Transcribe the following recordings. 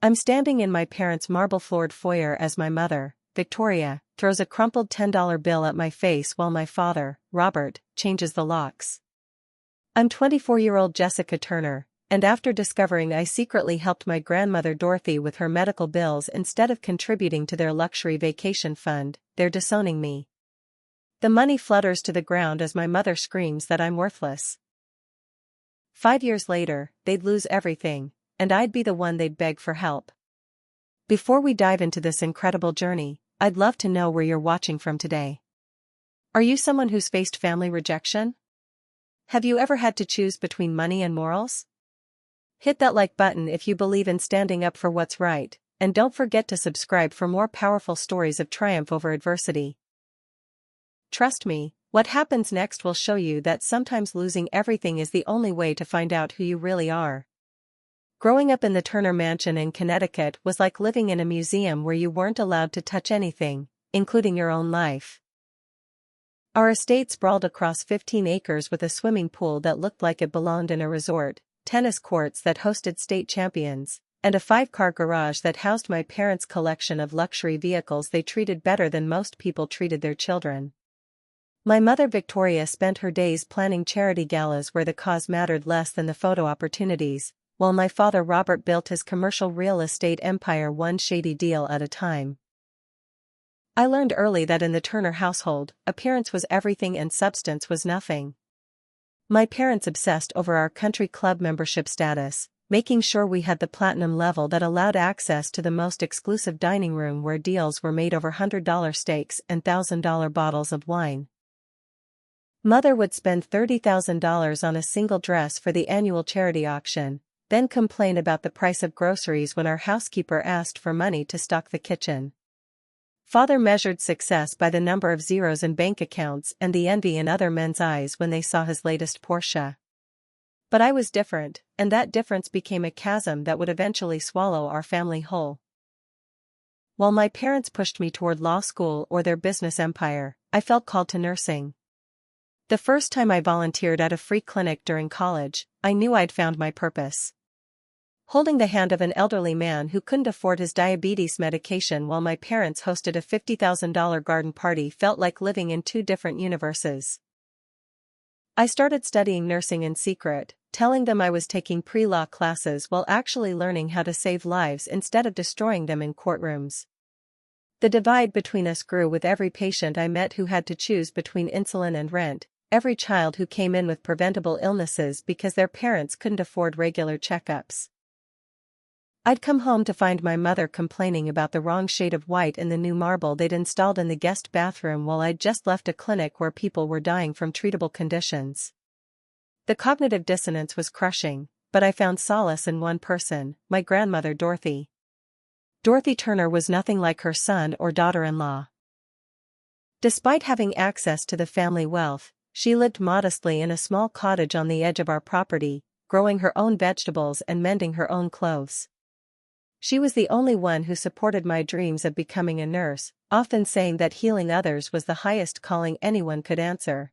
I'm standing in my parents' marble-floored foyer as my mother, Victoria, throws a crumpled $10 bill at my face while my father, Robert, changes the locks. I'm 24-year-old Jessica Turner, and after discovering I secretly helped my grandmother Dorothy with her medical bills instead of contributing to their luxury vacation fund, they're disowning me. The money flutters to the ground as my mother screams that I'm worthless. 5 years later, they'd lose everything, and I'd be the one they'd beg for help. Before we dive into this incredible journey, I'd love to know where you're watching from today. Are you someone who's faced family rejection? Have you ever had to choose between money and morals? Hit that like button if you believe in standing up for what's right, and don't forget to subscribe for more powerful stories of triumph over adversity. Trust me, what happens next will show you that sometimes losing everything is the only way to find out who you really are. Growing up in the Turner Mansion in Connecticut was like living in a museum where you weren't allowed to touch anything, including your own life. Our estate sprawled across 15 acres with a swimming pool that looked like it belonged in a resort, tennis courts that hosted state champions, and a 5-car garage that housed my parents' collection of luxury vehicles they treated better than most people treated their children. My mother Victoria spent her days planning charity galas where the cause mattered less than the photo opportunities, while my father Robert built his commercial real estate empire one shady deal at a time. I learned early that in the Turner household, appearance was everything and substance was nothing. My parents obsessed over our country club membership status, making sure we had the platinum level that allowed access to the most exclusive dining room where deals were made over $100 steaks and $1,000 bottles of wine. Mother would spend $30,000 on a single dress for the annual charity auction, then complain about the price of groceries when our housekeeper asked for money to stock the kitchen. Father measured success by the number of zeros in bank accounts and the envy in other men's eyes when they saw his latest Porsche. But I was different, and that difference became a chasm that would eventually swallow our family whole. While my parents pushed me toward law school or their business empire, I felt called to nursing. The first time I volunteered at a free clinic during college, I knew I'd found my purpose. Holding the hand of an elderly man who couldn't afford his diabetes medication while my parents hosted a $50,000 garden party felt like living in two different universes. I started studying nursing in secret, telling them I was taking pre-law classes while actually learning how to save lives instead of destroying them in courtrooms. The divide between us grew with every patient I met who had to choose between insulin and rent, every child who came in with preventable illnesses because their parents couldn't afford regular checkups. I'd come home to find my mother complaining about the wrong shade of white in the new marble they'd installed in the guest bathroom while I'd just left a clinic where people were dying from treatable conditions. The cognitive dissonance was crushing, but I found solace in one person, my grandmother Dorothy. Dorothy Turner was nothing like her son or daughter-in-law. Despite having access to the family wealth, she lived modestly in a small cottage on the edge of our property, growing her own vegetables and mending her own clothes. She was the only one who supported my dreams of becoming a nurse, often saying that healing others was the highest calling anyone could answer.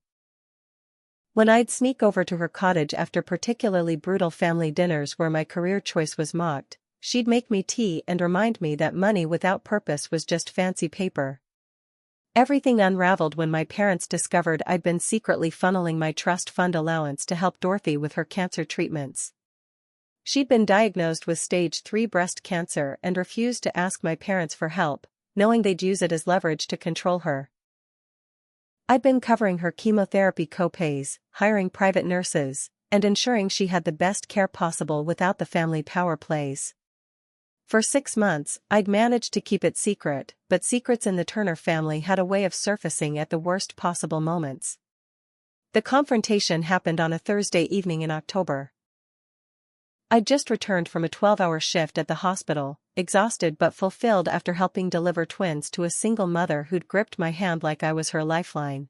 When I'd sneak over to her cottage after particularly brutal family dinners where my career choice was mocked, she'd make me tea and remind me that money without purpose was just fancy paper. Everything unraveled when my parents discovered I'd been secretly funneling my trust fund allowance to help Dorothy with her cancer treatments. She'd been diagnosed with stage 3 breast cancer and refused to ask my parents for help, knowing they'd use it as leverage to control her. I'd been covering her chemotherapy co-pays, hiring private nurses, and ensuring she had the best care possible without the family power plays. For 6 months, I'd managed to keep it secret, but secrets in the Turner family had a way of surfacing at the worst possible moments. The confrontation happened on a Thursday evening in October. I'd just returned from a 12-hour shift at the hospital, exhausted but fulfilled after helping deliver twins to a single mother who'd gripped my hand like I was her lifeline.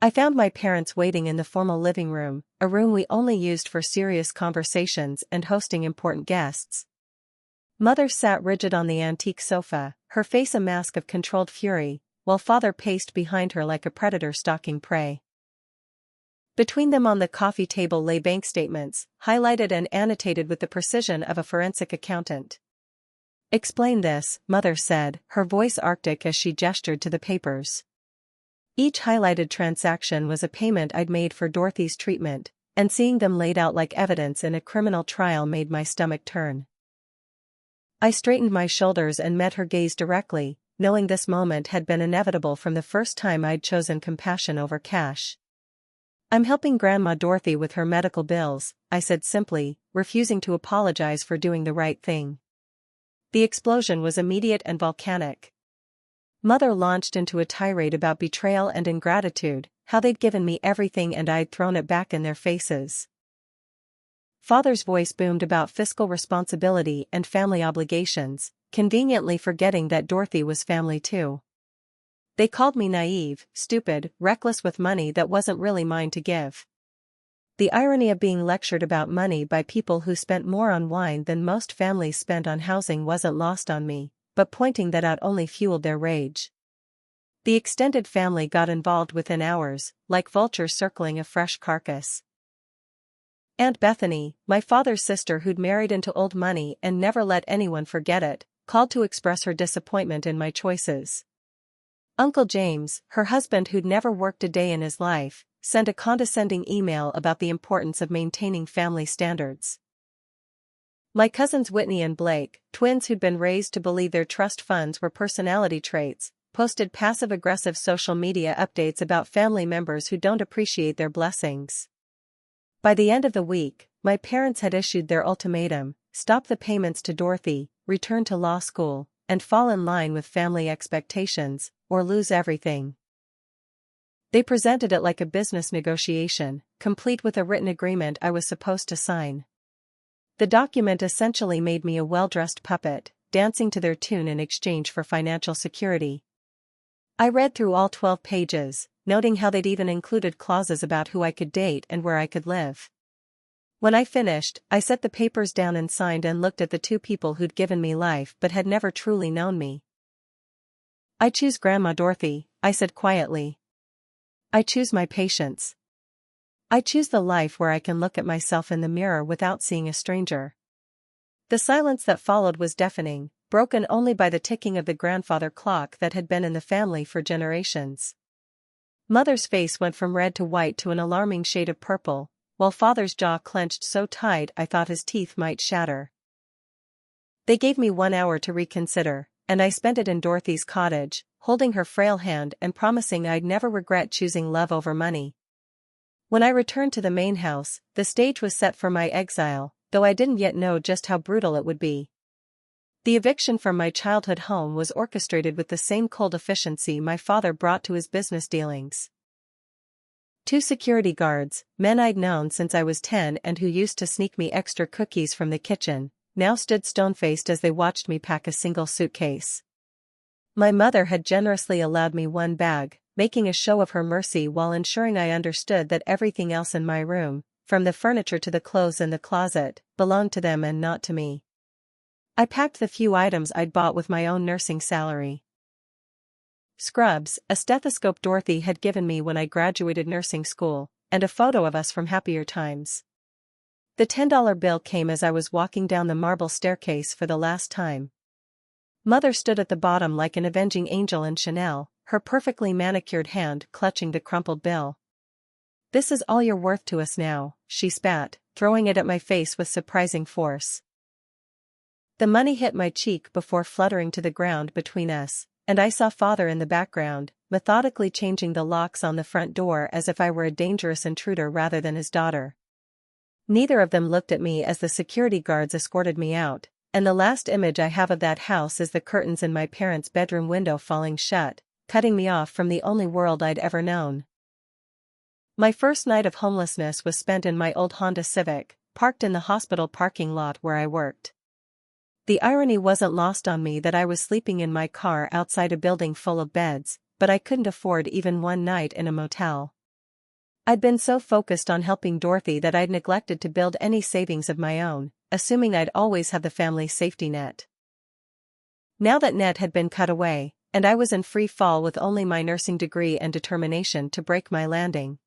I found my parents waiting in the formal living room, a room we only used for serious conversations and hosting important guests. Mother sat rigid on the antique sofa, her face a mask of controlled fury, while father paced behind her like a predator stalking prey. Between them on the coffee table lay bank statements, highlighted and annotated with the precision of a forensic accountant. Explain this, Mother said, her voice arctic as she gestured to the papers. Each highlighted transaction was a payment I'd made for Dorothy's treatment, and seeing them laid out like evidence in a criminal trial made my stomach turn. I straightened my shoulders and met her gaze directly, knowing this moment had been inevitable from the first time I'd chosen compassion over cash. I'm helping Grandma Dorothy with her medical bills, I said simply, refusing to apologize for doing the right thing. The explosion was immediate and volcanic. Mother launched into a tirade about betrayal and ingratitude, how they'd given me everything and I'd thrown it back in their faces. Father's voice boomed about fiscal responsibility and family obligations, conveniently forgetting that Dorothy was family too. They called me naive, stupid, reckless with money that wasn't really mine to give. The irony of being lectured about money by people who spent more on wine than most families spent on housing wasn't lost on me, but pointing that out only fueled their rage. The extended family got involved within hours, like vultures circling a fresh carcass. Aunt Bethany, my father's sister who'd married into old money and never let anyone forget it, called to express her disappointment in my choices. Uncle James, her husband who'd never worked a day in his life, sent a condescending email about the importance of maintaining family standards. My cousins Whitney and Blake, twins who'd been raised to believe their trust funds were personality traits, posted passive-aggressive social media updates about family members who don't appreciate their blessings. By the end of the week, my parents had issued their ultimatum: stop the payments to Dorothy, return to law school, and fall in line with family expectations, or lose everything. They presented it like a business negotiation, complete with a written agreement I was supposed to sign. The document essentially made me a well-dressed puppet, dancing to their tune in exchange for financial security. I read through all 12 pages, noting how they'd even included clauses about who I could date and where I could live. When I finished, I set the papers down and signed and looked at the two people who'd given me life but had never truly known me. I choose Grandma Dorothy, I said quietly. I choose my patience. I choose the life where I can look at myself in the mirror without seeing a stranger. The silence that followed was deafening, broken only by the ticking of the grandfather clock that had been in the family for generations. Mother's face went from red to white to an alarming shade of purple, while Father's jaw clenched so tight I thought his teeth might shatter. They gave me 1 hour to reconsider, and I spent it in Dorothy's cottage, holding her frail hand and promising I'd never regret choosing love over money. When I returned to the main house, the stage was set for my exile, though I didn't yet know just how brutal it would be. The eviction from my childhood home was orchestrated with the same cold efficiency my father brought to his business dealings. 2 security guards, men I'd known since I was 10 and who used to sneak me extra cookies from the kitchen, now stood stone-faced as they watched me pack a single suitcase. My mother had generously allowed me 1 bag, making a show of her mercy while ensuring I understood that everything else in my room, from the furniture to the clothes in the closet, belonged to them and not to me. I packed the few items I'd bought with my own nursing salary. Scrubs, a stethoscope Dorothy had given me when I graduated nursing school, and a photo of us from happier times. The $10 bill came as I was walking down the marble staircase for the last time. Mother stood at the bottom like an avenging angel in Chanel, her perfectly manicured hand clutching the crumpled bill. "This is all you're worth to us now," she spat, throwing it at my face with surprising force. The money hit my cheek before fluttering to the ground between us, and I saw Father in the background, methodically changing the locks on the front door as if I were a dangerous intruder rather than his daughter. Neither of them looked at me as the security guards escorted me out, and the last image I have of that house is the curtains in my parents' bedroom window falling shut, cutting me off from the only world I'd ever known. My first night of homelessness was spent in my old Honda Civic, parked in the hospital parking lot where I worked. The irony wasn't lost on me that I was sleeping in my car outside a building full of beds, but I couldn't afford even 1 night in a motel. I'd been so focused on helping Dorothy that I'd neglected to build any savings of my own, assuming I'd always have the family safety net. Now that net had been cut away, and I was in free fall with only my nursing degree and determination to break my landing.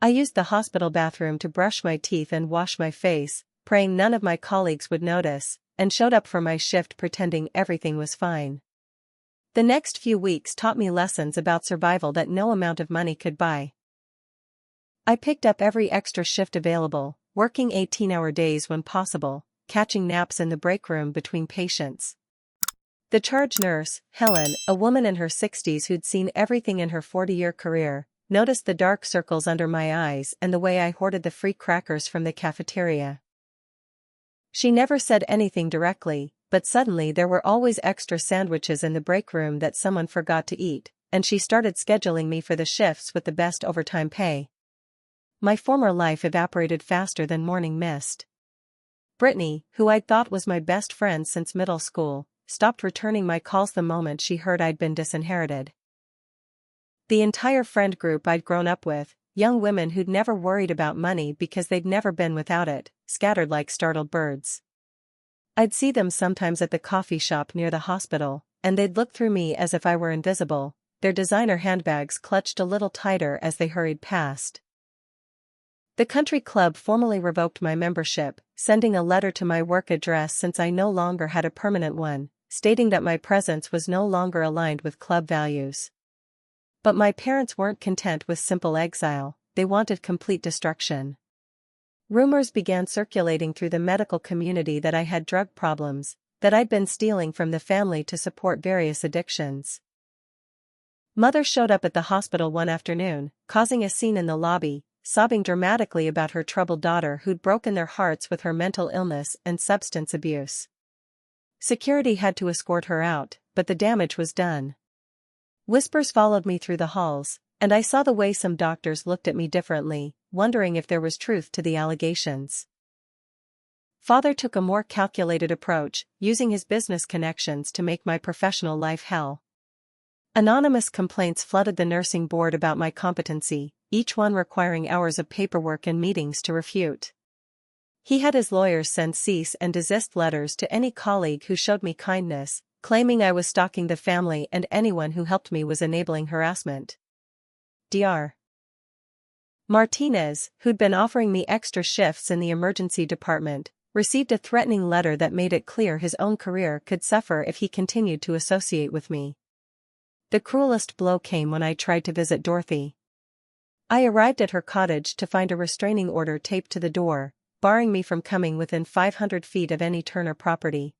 I used the hospital bathroom to brush my teeth and wash my face, praying none of my colleagues would notice, and showed up for my shift pretending everything was fine. The next few weeks taught me lessons about survival that no amount of money could buy. I picked up every extra shift available, working 18-hour days when possible, catching naps in the break room between patients. The charge nurse, Helen, a woman in her 60s who'd seen everything in her 40-year career, noticed the dark circles under my eyes and the way I hoarded the free crackers from the cafeteria. She never said anything directly, but suddenly there were always extra sandwiches in the break room that someone forgot to eat, and she started scheduling me for the shifts with the best overtime pay. My former life evaporated faster than morning mist. Brittany, who I'd thought was my best friend since middle school, stopped returning my calls the moment she heard I'd been disinherited. The entire friend group I'd grown up with, young women who'd never worried about money because they'd never been without it, scattered like startled birds. I'd see them sometimes at the coffee shop near the hospital, and they'd look through me as if I were invisible, their designer handbags clutched a little tighter as they hurried past. The country club formally revoked my membership, sending a letter to my work address since I no longer had a permanent one, stating that my presence was no longer aligned with club values. But my parents weren't content with simple exile, they wanted complete destruction. Rumors began circulating through the medical community that I had drug problems, that I'd been stealing from the family to support various addictions. Mother showed up at the hospital one afternoon, causing a scene in the lobby, sobbing dramatically about her troubled daughter who'd broken their hearts with her mental illness and substance abuse. Security had to escort her out, but the damage was done. Whispers followed me through the halls, and I saw the way some doctors looked at me differently, wondering if there was truth to the allegations. Father took a more calculated approach, using his business connections to make my professional life hell. Anonymous complaints flooded the nursing board about my competency, each one requiring hours of paperwork and meetings to refute. He had his lawyers send cease and desist letters to any colleague who showed me kindness, claiming I was stalking the family and anyone who helped me was enabling harassment. Dr. Martinez, who'd been offering me extra shifts in the emergency department, received a threatening letter that made it clear his own career could suffer if he continued to associate with me. The cruelest blow came when I tried to visit Dorothy. I arrived at her cottage to find a restraining order taped to the door, barring me from coming within 500 feet of any Turner property.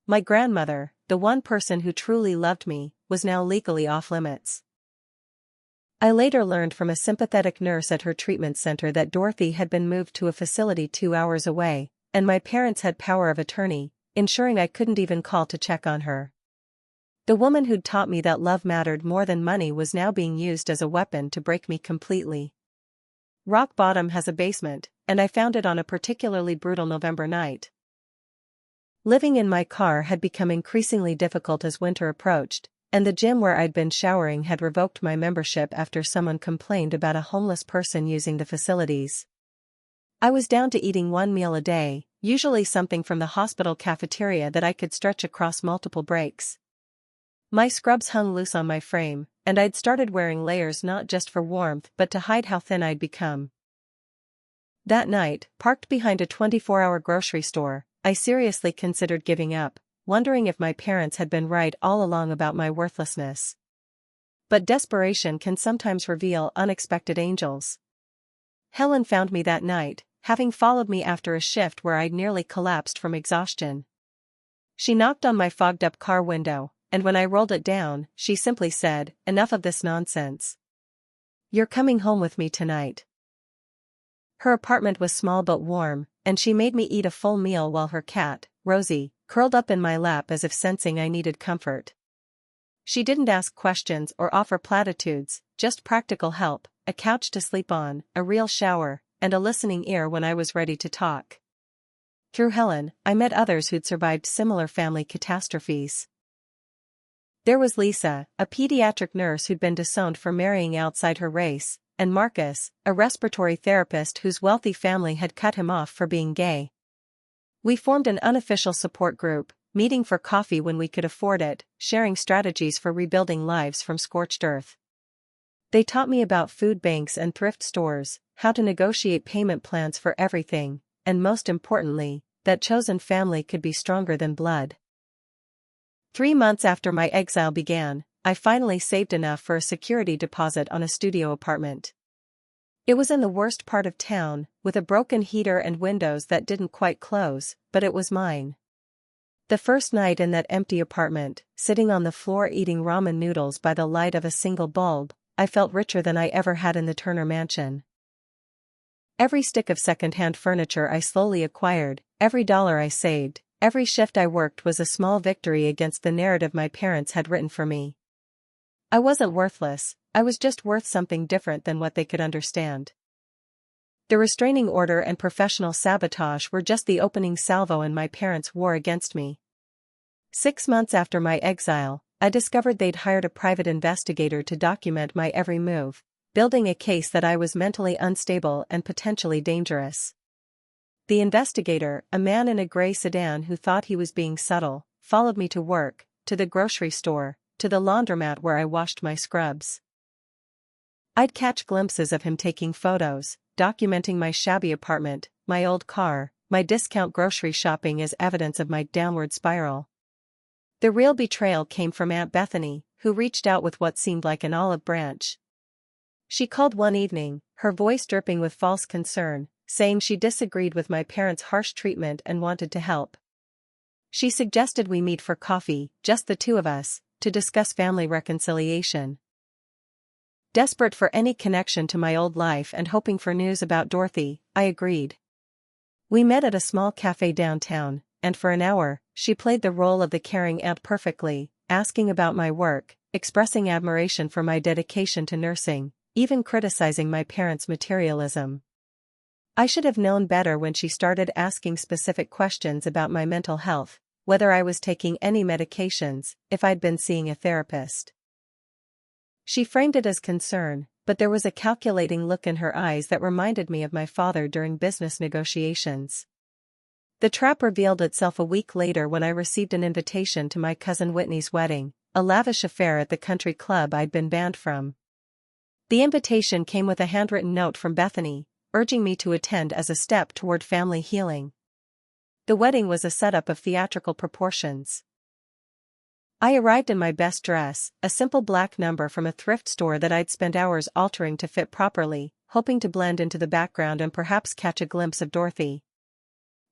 My grandmother, the one person who truly loved me, was now legally off-limits. I later learned from a sympathetic nurse at her treatment center that Dorothy had been moved to a facility 2 hours away, and my parents had power of attorney, ensuring I couldn't even call to check on her. The woman who'd taught me that love mattered more than money was now being used as a weapon to break me completely. Rock bottom has a basement, and I found it on a particularly brutal November night. Living in my car had become increasingly difficult as winter approached, and the gym where I'd been showering had revoked my membership after someone complained about a homeless person using the facilities. I was down to eating one meal a day, usually something from the hospital cafeteria that I could stretch across multiple breaks. My scrubs hung loose on my frame, and I'd started wearing layers not just for warmth but to hide how thin I'd become. That night, parked behind a 24-hour grocery store, I seriously considered giving up, wondering if my parents had been right all along about my worthlessness. But desperation can sometimes reveal unexpected angels. Helen found me that night, having followed me after a shift where I'd nearly collapsed from exhaustion. She knocked on my fogged-up car window, and when I rolled it down, she simply said, "Enough of this nonsense. You're coming home with me tonight." Her apartment was small but warm, and she made me eat a full meal while her cat, Rosie, curled up in my lap as if sensing I needed comfort. She didn't ask questions or offer platitudes, just practical help, a couch to sleep on, a real shower, and a listening ear when I was ready to talk. Through Helen, I met others who'd survived similar family catastrophes. There was Lisa, a pediatric nurse who'd been disowned for marrying outside her race, and Marcus, a respiratory therapist whose wealthy family had cut him off for being gay. We formed an unofficial support group, meeting for coffee when we could afford it, sharing strategies for rebuilding lives from scorched earth. They taught me about food banks and thrift stores, how to negotiate payment plans for everything, and most importantly, that chosen family could be stronger than blood. 3 months after my exile began, I finally saved enough for a security deposit on a studio apartment. It was in the worst part of town, with a broken heater and windows that didn't quite close, but it was mine. The first night in that empty apartment, sitting on the floor eating ramen noodles by the light of a single bulb, I felt richer than I ever had in the Turner mansion. Every stick of second-hand furniture I slowly acquired, every dollar I saved, every shift I worked was a small victory against the narrative my parents had written for me. I wasn't worthless, I was just worth something different than what they could understand. The restraining order and professional sabotage were just the opening salvo in my parents' war against me. 6 months after my exile, I discovered they'd hired a private investigator to document my every move, building a case that I was mentally unstable and potentially dangerous. The investigator, a man in a gray sedan who thought he was being subtle, followed me to work, to the grocery store, to the laundromat where I washed my scrubs. I'd catch glimpses of him taking photos, documenting my shabby apartment, my old car, my discount grocery shopping as evidence of my downward spiral. The real betrayal came from Aunt Bethany, who reached out with what seemed like an olive branch. She called one evening, her voice dripping with false concern, saying she disagreed with my parents' harsh treatment and wanted to help. She suggested we meet for coffee, just the two of us, to discuss family reconciliation. Desperate for any connection to my old life and hoping for news about Dorothy, I agreed. We met at a small cafe downtown, and for an hour, she played the role of the caring aunt perfectly, asking about my work, expressing admiration for my dedication to nursing, even criticizing my parents' materialism. I should have known better when she started asking specific questions about my mental health, whether I was taking any medications, if I'd been seeing a therapist. She framed it as concern, but there was a calculating look in her eyes that reminded me of my father during business negotiations. The trap revealed itself a week later when I received an invitation to my cousin Whitney's wedding, a lavish affair at the country club I'd been banned from. The invitation came with a handwritten note from Bethany, urging me to attend as a step toward family healing. The wedding was a setup of theatrical proportions. I arrived in my best dress, a simple black number from a thrift store that I'd spent hours altering to fit properly, hoping to blend into the background and perhaps catch a glimpse of Dorothy.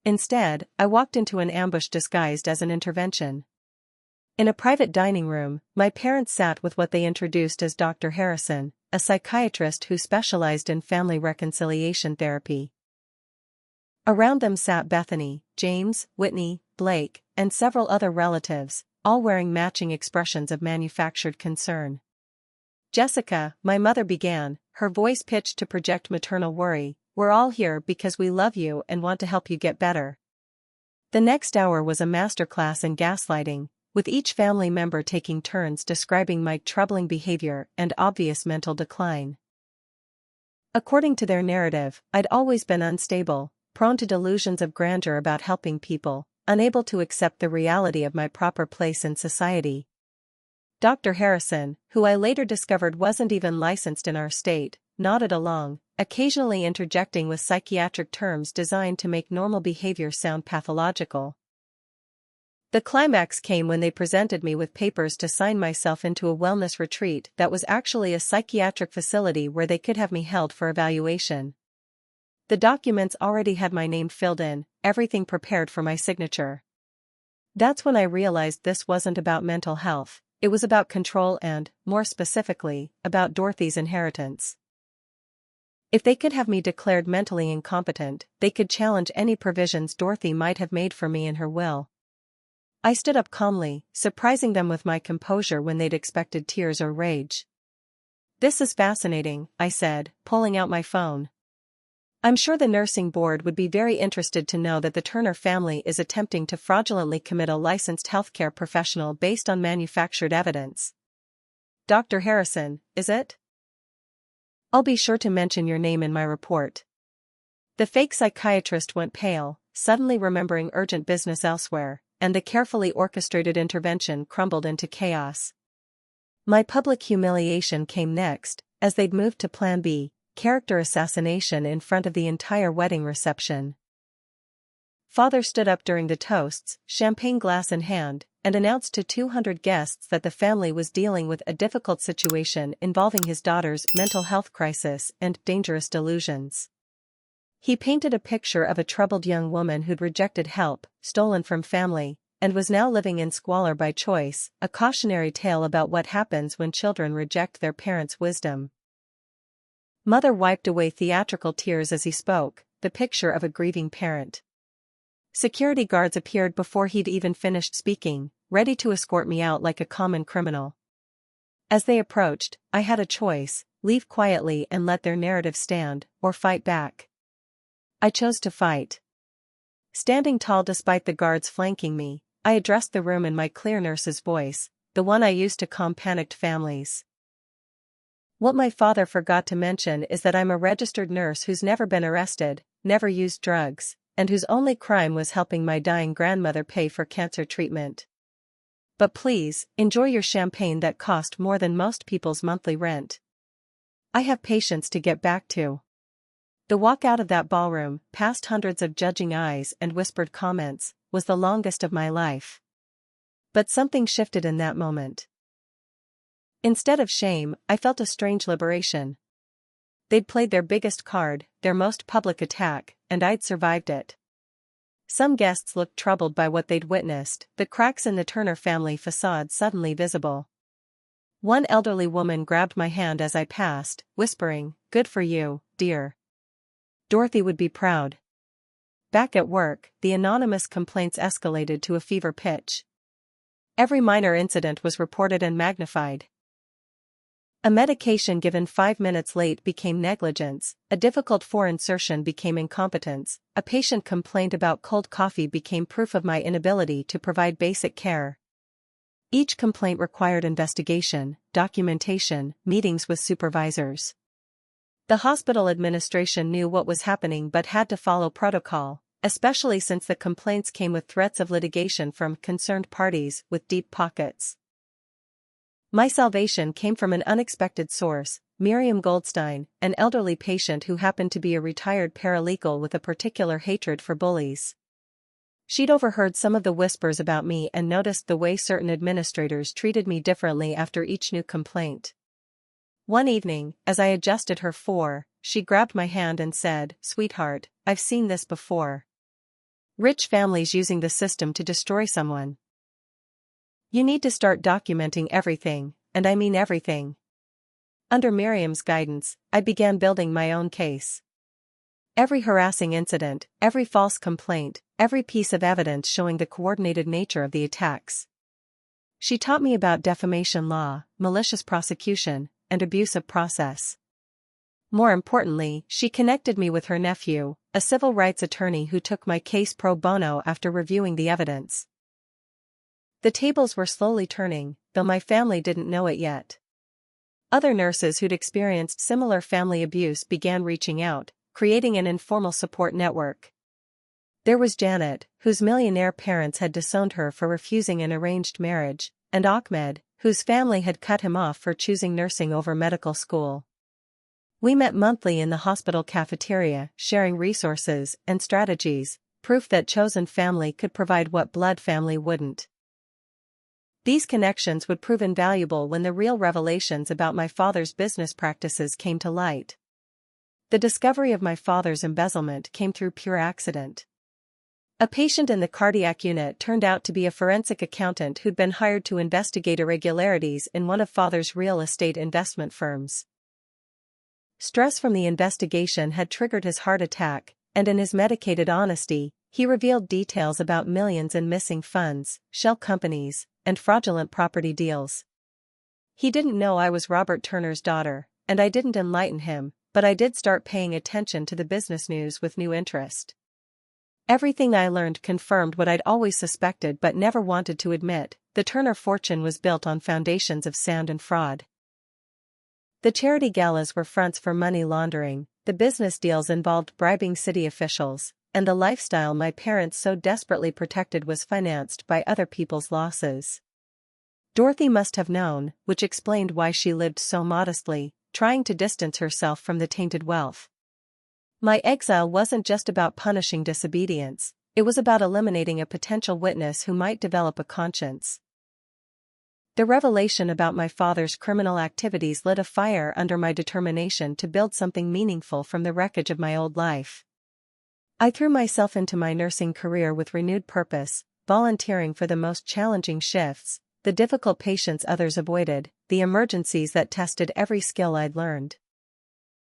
Instead, I walked into an ambush disguised as an intervention. In a private dining room, my parents sat with what they introduced as Dr. Harrison, a psychiatrist who specialized in family reconciliation therapy. Around them sat Bethany, James, Whitney, Blake, and several other relatives, all wearing matching expressions of manufactured concern. Jessica, my mother began, her voice pitched to project maternal worry, "We're all here because we love you and want to help you get better." The next hour was a masterclass in gaslighting, with each family member taking turns describing my troubling behavior and obvious mental decline. According to their narrative, I'd always been unstable, prone to delusions of grandeur about helping people, unable to accept the reality of my proper place in society. Dr. Harrison, who I later discovered wasn't even licensed in our state, nodded along, occasionally interjecting with psychiatric terms designed to make normal behavior sound pathological. The climax came when they presented me with papers to sign myself into a wellness retreat that was actually a psychiatric facility where they could have me held for evaluation. The documents already had my name filled in, everything prepared for my signature. That's when I realized this wasn't about mental health, it was about control and, more specifically, about Dorothy's inheritance. If they could have me declared mentally incompetent, they could challenge any provisions Dorothy might have made for me in her will. I stood up calmly, surprising them with my composure when they'd expected tears or rage. "This is fascinating," I said, pulling out my phone. "I'm sure the nursing board would be very interested to know that the Turner family is attempting to fraudulently commit a licensed healthcare professional based on manufactured evidence." "Dr. Harrison, is it? I'll be sure to mention your name in my report." The fake psychiatrist went pale, suddenly remembering urgent business elsewhere, and the carefully orchestrated intervention crumbled into chaos. My public humiliation came next, as they'd moved to Plan B, character assassination in front of the entire wedding reception. Father stood up during the toasts, champagne glass in hand, and announced to 200 guests that the family was dealing with a difficult situation involving his daughter's mental health crisis and dangerous delusions. He painted a picture of a troubled young woman who'd rejected help, stolen from family, and was now living in squalor by choice, a cautionary tale about what happens when children reject their parents' wisdom. Mother wiped away theatrical tears as he spoke, the picture of a grieving parent. Security guards appeared before he'd even finished speaking, ready to escort me out like a common criminal. As they approached, I had a choice: leave quietly and let their narrative stand, or fight back. I chose to fight. Standing tall despite the guards flanking me, I addressed the room in my clear nurse's voice, the one I used to calm panicked families. What my father forgot to mention is that I'm a registered nurse who's never been arrested, never used drugs, and whose only crime was helping my dying grandmother pay for cancer treatment. But please, enjoy your champagne that cost more than most people's monthly rent. I have patients to get back to. The walk out of that ballroom, past hundreds of judging eyes and whispered comments, was the longest of my life. But something shifted in that moment. Instead of shame, I felt a strange liberation. They'd played their biggest card, their most public attack, and I'd survived it. Some guests looked troubled by what they'd witnessed, the cracks in the Turner family facade suddenly visible. One elderly woman grabbed my hand as I passed, whispering, "Good for you, dear. Dorothy would be proud." Back at work, the anonymous complaints escalated to a fever pitch. Every minor incident was reported and magnified. A medication given 5 minutes late became negligence, a difficult for insertion became incompetence, a patient complaint about cold coffee became proof of my inability to provide basic care. Each complaint required investigation, documentation, meetings with supervisors. The hospital administration knew what was happening but had to follow protocol, especially since the complaints came with threats of litigation from concerned parties with deep pockets. My salvation came from an unexpected source: Miriam Goldstein, an elderly patient who happened to be a retired paralegal with a particular hatred for bullies. She'd overheard some of the whispers about me and noticed the way certain administrators treated me differently after each new complaint. One evening, as I adjusted her for, she grabbed my hand and said, "Sweetheart, I've seen this before. Rich families using the system to destroy someone. You need to start documenting everything, and I mean everything." Under Miriam's guidance, I began building my own case. Every harassing incident, every false complaint, every piece of evidence showing the coordinated nature of the attacks. She taught me about defamation law, malicious prosecution, and abuse of process. More importantly, she connected me with her nephew, a civil rights attorney who took my case pro bono after reviewing the evidence. The tables were slowly turning, though my family didn't know it yet. Other nurses who'd experienced similar family abuse began reaching out, creating an informal support network. There was Janet, whose millionaire parents had disowned her for refusing an arranged marriage, and Ahmed, whose family had cut him off for choosing nursing over medical school. We met monthly in the hospital cafeteria, sharing resources and strategies, proof that chosen family could provide what blood family wouldn't. These connections would prove invaluable when the real revelations about my father's business practices came to light. The discovery of my father's embezzlement came through pure accident. A patient in the cardiac unit turned out to be a forensic accountant who'd been hired to investigate irregularities in one of father's real estate investment firms. Stress from the investigation had triggered his heart attack, and in his medicated honesty, he revealed details about millions in missing funds, shell companies, and fraudulent property deals. He didn't know I was Robert Turner's daughter, and I didn't enlighten him, but I did start paying attention to the business news with new interest. Everything I learned confirmed what I'd always suspected but never wanted to admit: the Turner fortune was built on foundations of sand and fraud. The charity galas were fronts for money laundering, the business deals involved bribing city officials, and the lifestyle my parents so desperately protected was financed by other people's losses. Dorothy must have known, which explained why she lived so modestly, trying to distance herself from the tainted wealth. My exile wasn't just about punishing disobedience, It was about eliminating a potential witness who might develop a conscience. The revelation about my father's criminal activities lit a fire under my determination to build something meaningful from the wreckage of my old life. I threw myself into my nursing career with renewed purpose, volunteering for the most challenging shifts, the difficult patients others avoided, the emergencies that tested every skill I'd learned.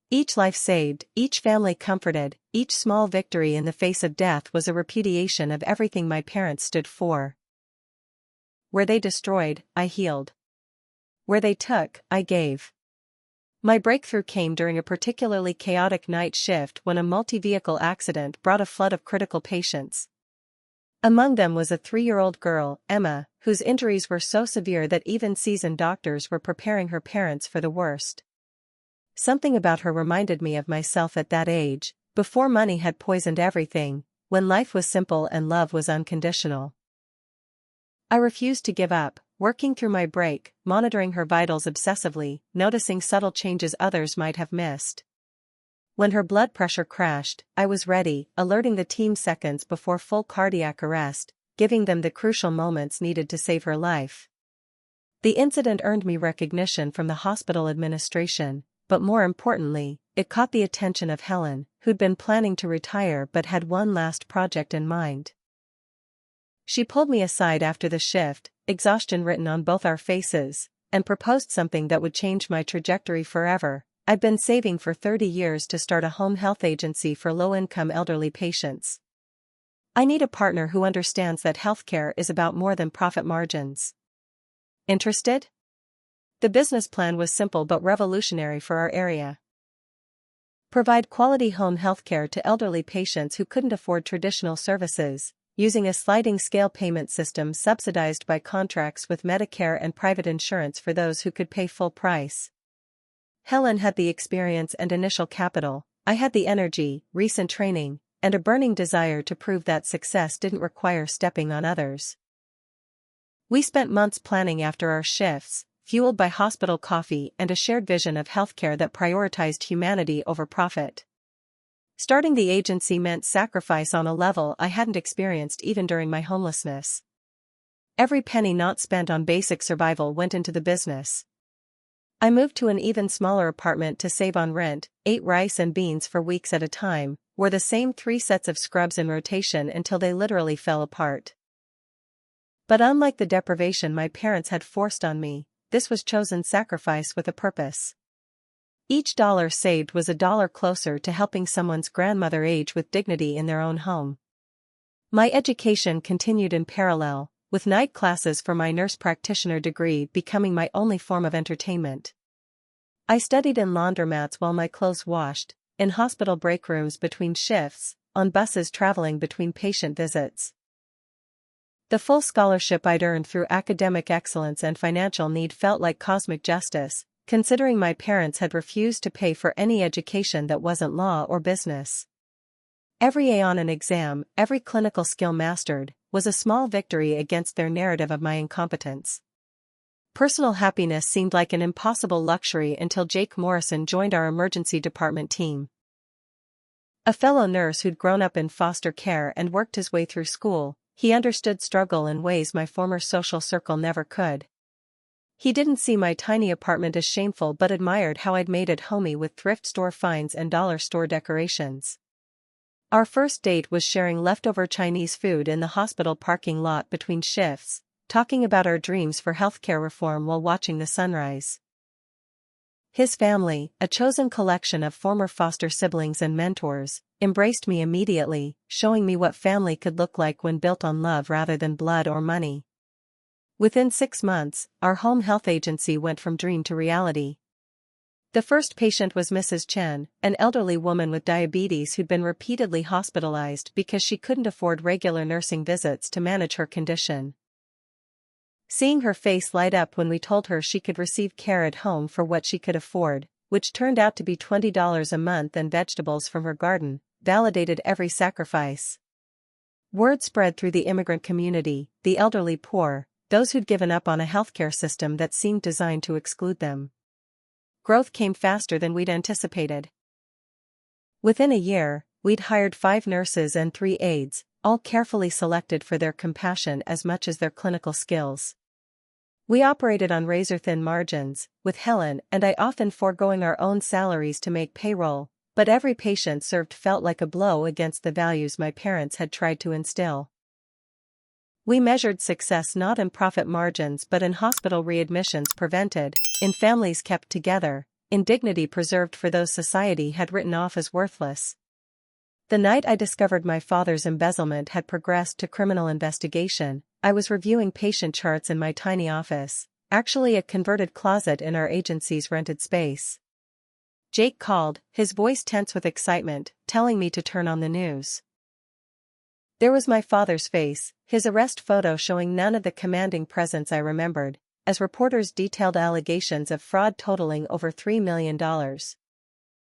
Each life saved, each family comforted, each small victory in the face of death was a repudiation of everything my parents stood for. Where they destroyed, I healed. Where they took, I gave. My breakthrough came during a particularly chaotic night shift when a multi-vehicle accident brought a flood of critical patients. Among them was a 3-year-old girl, Emma, whose injuries were so severe that even seasoned doctors were preparing her parents for the worst. Something about her reminded me of myself at that age, before money had poisoned everything, when life was simple and love was unconditional. I refused to give up, working through my break, monitoring her vitals obsessively, noticing subtle changes others might have missed. When her blood pressure crashed, I was ready, alerting the team seconds before full cardiac arrest, giving them the crucial moments needed to save her life. The incident earned me recognition from the hospital administration, but more importantly, it caught the attention of Helen, who'd been planning to retire but had one last project in mind. She pulled me aside after the shift, exhaustion written on both our faces, and proposed something that would change my trajectory forever. I'd been saving for 30 years to start a home health agency for low-income elderly patients. I need a partner who understands that healthcare is about more than profit margins. Interested? The business plan was simple but revolutionary for our area. Provide quality home healthcare to elderly patients who couldn't afford traditional services, using a sliding scale payment system subsidized by contracts with Medicare and private insurance for those who could pay full price. Helen had the experience and initial capital, I had the energy, recent training, and a burning desire to prove that success didn't require stepping on others. We spent months planning after our shifts, fueled by hospital coffee and a shared vision of healthcare that prioritized humanity over profit. Starting the agency meant sacrifice on a level I hadn't experienced even during my homelessness. Every penny not spent on basic survival went into the business. I moved to an even smaller apartment to save on rent, ate rice and beans for weeks at a time, wore the same 3 sets of scrubs in rotation until they literally fell apart. But unlike the deprivation my parents had forced on me, this was chosen sacrifice with a purpose. Each dollar saved was a dollar closer to helping someone's grandmother age with dignity in their own home. My education continued in parallel, with night classes for my nurse practitioner degree becoming my only form of entertainment. I studied in laundromats while my clothes washed, in hospital break rooms between shifts, on buses traveling between patient visits. The full scholarship I'd earned through academic excellence and financial need felt like cosmic justice, considering my parents had refused to pay for any education that wasn't law or business. Every A on an exam, every clinical skill mastered, was a small victory against their narrative of my incompetence. Personal happiness seemed like an impossible luxury until Jake Morrison joined our emergency department team. A fellow nurse who'd grown up in foster care and worked his way through school, he understood struggle in ways my former social circle never could. He didn't see my tiny apartment as shameful but admired how I'd made it homey with thrift store finds and dollar store decorations. Our first date was sharing leftover Chinese food in the hospital parking lot between shifts, talking about our dreams for healthcare reform while watching the sunrise. His family, a chosen collection of former foster siblings and mentors, embraced me immediately, showing me what family could look like when built on love rather than blood or money. Within 6 months, our home health agency went from dream to reality. The first patient was Mrs. Chen, an elderly woman with diabetes who'd been repeatedly hospitalized because she couldn't afford regular nursing visits to manage her condition. Seeing her face light up when we told her she could receive care at home for what she could afford, which turned out to be $20 a month and vegetables from her garden, validated every sacrifice. Word spread through the immigrant community, the elderly poor, those who'd given up on a healthcare system that seemed designed to exclude them. Growth came faster than we'd anticipated. Within a year, we'd hired 5 nurses and 3 aides, all carefully selected for their compassion as much as their clinical skills. We operated on razor-thin margins, with Helen and I often foregoing our own salaries to make payroll, but every patient served felt like a blow against the values my parents had tried to instill. We measured success not in profit margins but in hospital readmissions prevented, in families kept together, in dignity preserved for those society had written off as worthless. The night I discovered my father's embezzlement had progressed to criminal investigation, I was reviewing patient charts in my tiny office, actually a converted closet in our agency's rented space. Jake called, his voice tense with excitement, telling me to turn on the news. There was my father's face, his arrest photo showing none of the commanding presence I remembered, as reporters detailed allegations of fraud totaling over $3 million.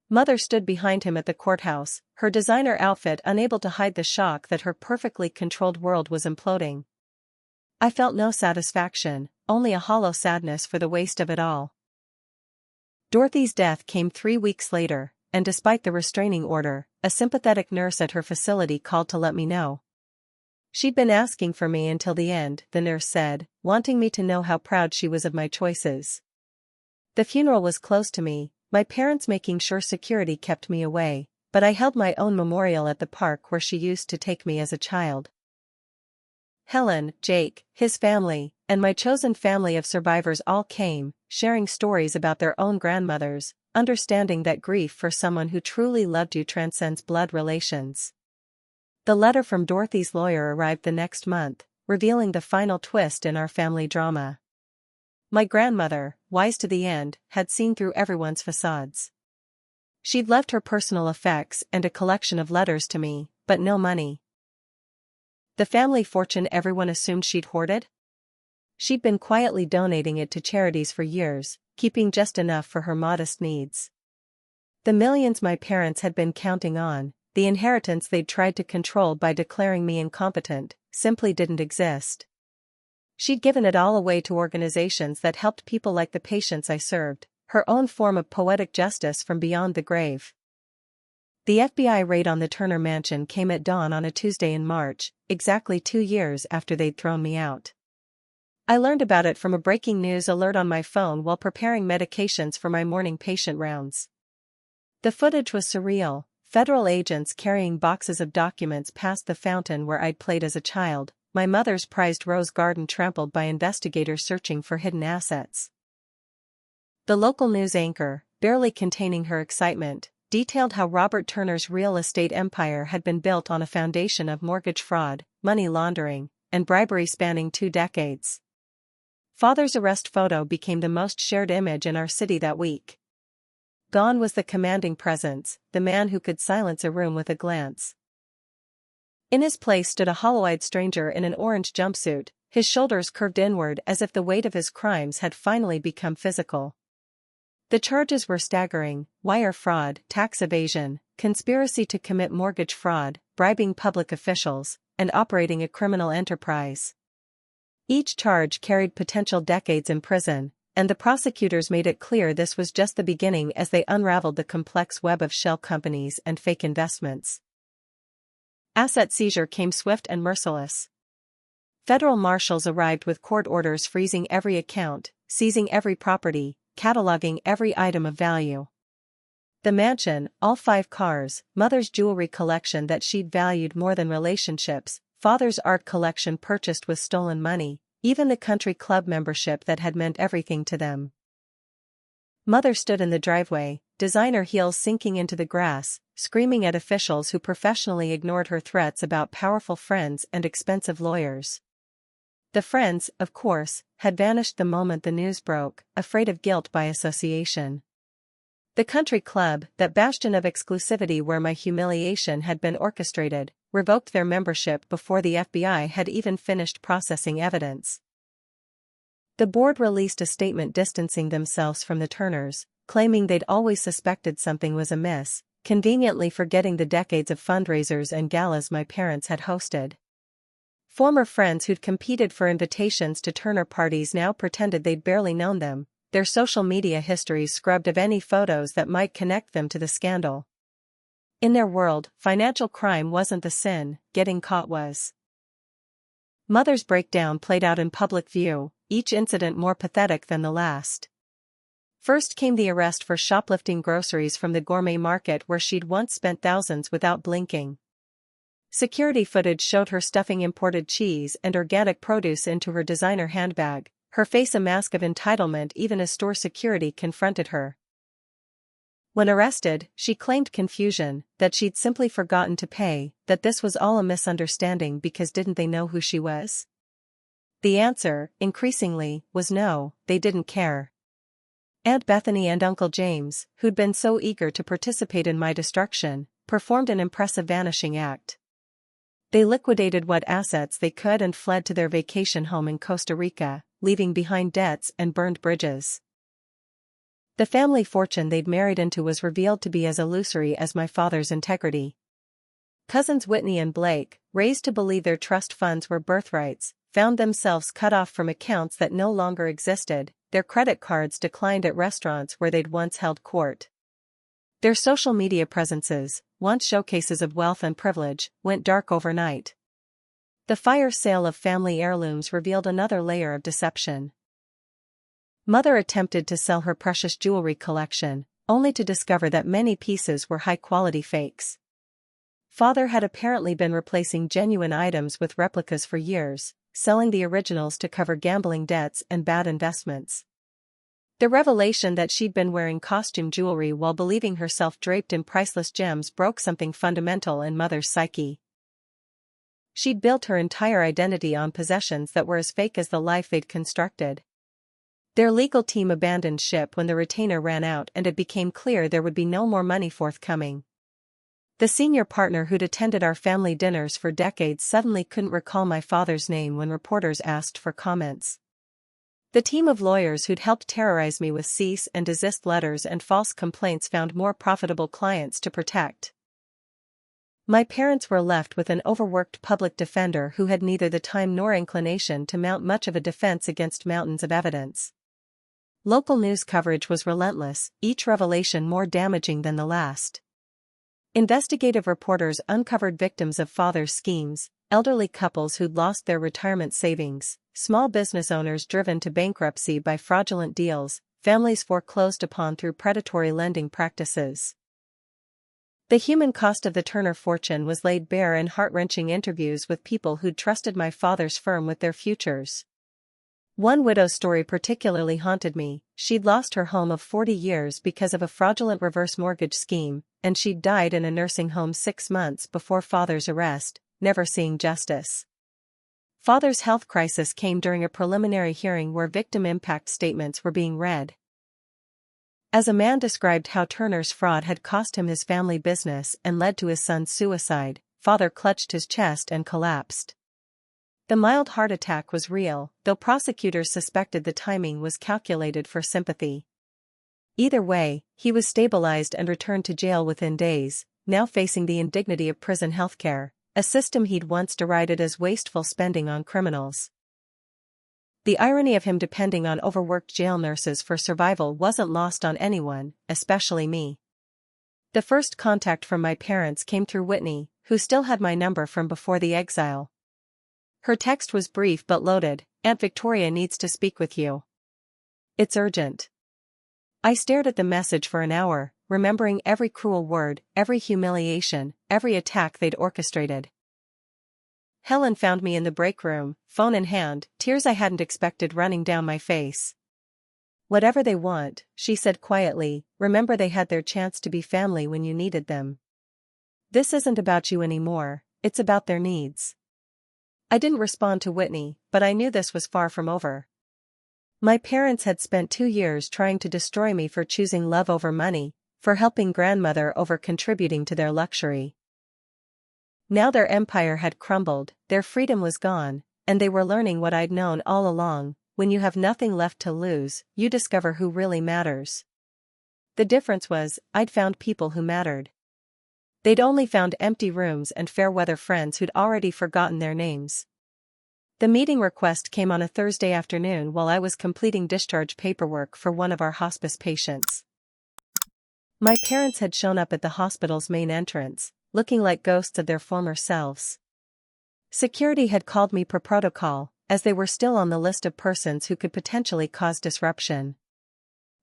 Mother stood behind him at the courthouse, her designer outfit unable to hide the shock that her perfectly controlled world was imploding. I felt no satisfaction, only a hollow sadness for the waste of it all. Dorothy's death came 3 weeks later, and despite the restraining order, a sympathetic nurse at her facility called to let me know. She'd been asking for me until the end, the nurse said, wanting me to know how proud she was of my choices. The funeral was close to me, my parents making sure security kept me away, but I held my own memorial at the park where she used to take me as a child. Helen, Jake, his family, and my chosen family of survivors all came, sharing stories about their own grandmothers, understanding that grief for someone who truly loved you transcends blood relations. The letter from Dorothy's lawyer arrived the next month, revealing the final twist in our family drama. My grandmother, wise to the end, had seen through everyone's facades. She'd left her personal effects and a collection of letters to me, but no money. The family fortune everyone assumed she'd hoarded? She'd been quietly donating it to charities for years, keeping just enough for her modest needs. The millions my parents had been counting on, the inheritance they'd tried to control by declaring me incompetent, simply didn't exist. She'd given it all away to organizations that helped people like the patients I served, her own form of poetic justice from beyond the grave. The FBI raid on the Turner mansion came at dawn on a Tuesday in March, exactly 2 years after they'd thrown me out. I learned about it from a breaking news alert on my phone while preparing medications for my morning patient rounds. The footage was surreal, federal agents carrying boxes of documents past the fountain where I'd played as a child, my mother's prized rose garden trampled by investigators searching for hidden assets. The local news anchor, barely containing her excitement, detailed how Robert Turner's real estate empire had been built on a foundation of mortgage fraud, money laundering, and bribery spanning 2 decades. Father's arrest photo became the most shared image in our city that week. Gone was the commanding presence, the man who could silence a room with a glance. In his place stood a hollow-eyed stranger in an orange jumpsuit, his shoulders curved inward as if the weight of his crimes had finally become physical. The charges were staggering: wire fraud, tax evasion, conspiracy to commit mortgage fraud, bribing public officials, and operating a criminal enterprise. Each charge carried potential decades in prison, and the prosecutors made it clear this was just the beginning as they unraveled the complex web of shell companies and fake investments. Asset seizure came swift and merciless. Federal marshals arrived with court orders freezing every account, seizing every property, cataloging every item of value. The mansion, all 5 cars, mother's jewelry collection that she'd valued more than relationships, father's art collection purchased with stolen money, even the country club membership that had meant everything to them. Mother stood in the driveway, designer heels sinking into the grass, screaming at officials who professionally ignored her threats about powerful friends and expensive lawyers. The friends, of course, had vanished the moment the news broke, afraid of guilt by association. The country club, that bastion of exclusivity where my humiliation had been orchestrated, revoked their membership before the FBI had even finished processing evidence. The board released a statement distancing themselves from the Turners, claiming they'd always suspected something was amiss, conveniently forgetting the decades of fundraisers and galas my parents had hosted. Former friends who'd competed for invitations to Turner parties now pretended they'd barely known them, their social media histories scrubbed of any photos that might connect them to the scandal. In their world, financial crime wasn't the sin, getting caught was. Mother's breakdown played out in public view, each incident more pathetic than the last. First came the arrest for shoplifting groceries from the gourmet market where she'd once spent thousands without blinking. Security footage showed her stuffing imported cheese and organic produce into her designer handbag, her face a mask of entitlement even as store security confronted her. When arrested, she claimed confusion, that she'd simply forgotten to pay, that this was all a misunderstanding because didn't they know who she was? The answer, increasingly, was no, they didn't care. Aunt Bethany and Uncle James, who'd been so eager to participate in my destruction, performed an impressive vanishing act. They liquidated what assets they could and fled to their vacation home in Costa Rica, leaving behind debts and burned bridges. The family fortune they'd married into was revealed to be as illusory as my father's integrity. Cousins Whitney and Blake, raised to believe their trust funds were birthrights, found themselves cut off from accounts that no longer existed, their credit cards declined at restaurants where they'd once held court. Their social media presences, once showcases of wealth and privilege, went dark overnight. The fire sale of family heirlooms revealed another layer of deception. Mother attempted to sell her precious jewelry collection, only to discover that many pieces were high-quality fakes. Father had apparently been replacing genuine items with replicas for years, selling the originals to cover gambling debts and bad investments. The revelation that she'd been wearing costume jewelry while believing herself draped in priceless gems broke something fundamental in Mother's psyche. She'd built her entire identity on possessions that were as fake as the life they'd constructed. Their legal team abandoned ship when the retainer ran out and it became clear there would be no more money forthcoming. The senior partner who'd attended our family dinners for decades suddenly couldn't recall my father's name when reporters asked for comments. The team of lawyers who'd helped terrorize me with cease and desist letters and false complaints found more profitable clients to protect. My parents were left with an overworked public defender who had neither the time nor inclination to mount much of a defense against mountains of evidence. Local news coverage was relentless, each revelation more damaging than the last. Investigative reporters uncovered victims of father's schemes, elderly couples who'd lost their retirement savings, small business owners driven to bankruptcy by fraudulent deals, families foreclosed upon through predatory lending practices. The human cost of the Turner fortune was laid bare in heart-wrenching interviews with people who'd trusted my father's firm with their futures. One widow's story particularly haunted me. She'd lost her home of 40 years because of a fraudulent reverse mortgage scheme, and she'd died in a nursing home 6 months before father's arrest, never seeing justice. Father's health crisis came during a preliminary hearing where victim impact statements were being read. As a man described how Turner's fraud had cost him his family business and led to his son's suicide, father clutched his chest and collapsed. The mild heart attack was real, though prosecutors suspected the timing was calculated for sympathy. Either way, he was stabilized and returned to jail within days, now facing the indignity of prison healthcare, a system he'd once derided as wasteful spending on criminals. The irony of him depending on overworked jail nurses for survival wasn't lost on anyone, especially me. The first contact from my parents came through Whitney, who still had my number from before the exile. Her text was brief but loaded. "Aunt Victoria needs to speak with you. It's urgent." I stared at the message for an hour, remembering every cruel word, every humiliation, every attack they'd orchestrated. Helen found me in the break room, phone in hand, tears I hadn't expected running down my face. "Whatever they want," she said quietly, "remember they had their chance to be family when you needed them. This isn't about you anymore, it's about their needs." I didn't respond to Whitney, but I knew this was far from over. My parents had spent 2 years trying to destroy me for choosing love over money, for helping grandmother over contributing to their luxury. Now their empire had crumbled, their freedom was gone, and they were learning what I'd known all along: when you have nothing left to lose, you discover who really matters. The difference was, I'd found people who mattered. They'd only found empty rooms and fair-weather friends who'd already forgotten their names. The meeting request came on a Thursday afternoon while I was completing discharge paperwork for one of our hospice patients. My parents had shown up at the hospital's main entrance, looking like ghosts of their former selves. Security had called me per protocol, as they were still on the list of persons who could potentially cause disruption.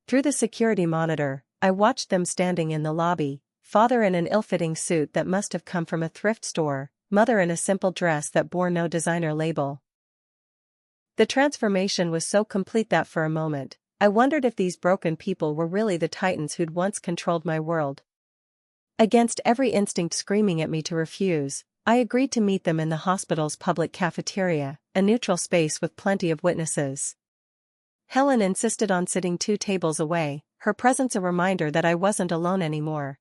Through the security monitor, I watched them standing in the lobby, father in an ill-fitting suit that must have come from a thrift store, mother in a simple dress that bore no designer label. The transformation was so complete that for a moment, I wondered if these broken people were really the titans who'd once controlled my world. Against every instinct screaming at me to refuse, I agreed to meet them in the hospital's public cafeteria, a neutral space with plenty of witnesses. Helen insisted on sitting 2 tables away, her presence a reminder that I wasn't alone anymore.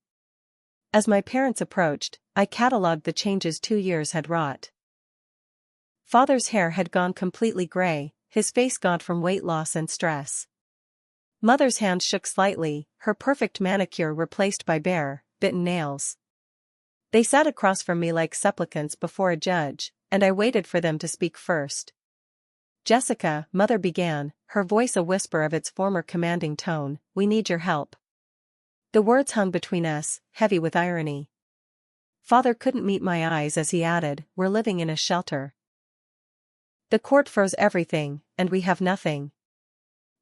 As my parents approached, I catalogued the changes 2 years had wrought. Father's hair had gone completely gray, his face gaunt from weight loss and stress. Mother's hand shook slightly, her perfect manicure replaced by bare, bitten nails. They sat across from me like supplicants before a judge, and I waited for them to speak first. Jessica, Mother began, her voice a whisper of its former commanding tone, "We need your help." The words hung between us, heavy with irony. Father couldn't meet my eyes as he added, "We're living in a shelter. The court froze everything, and we have nothing.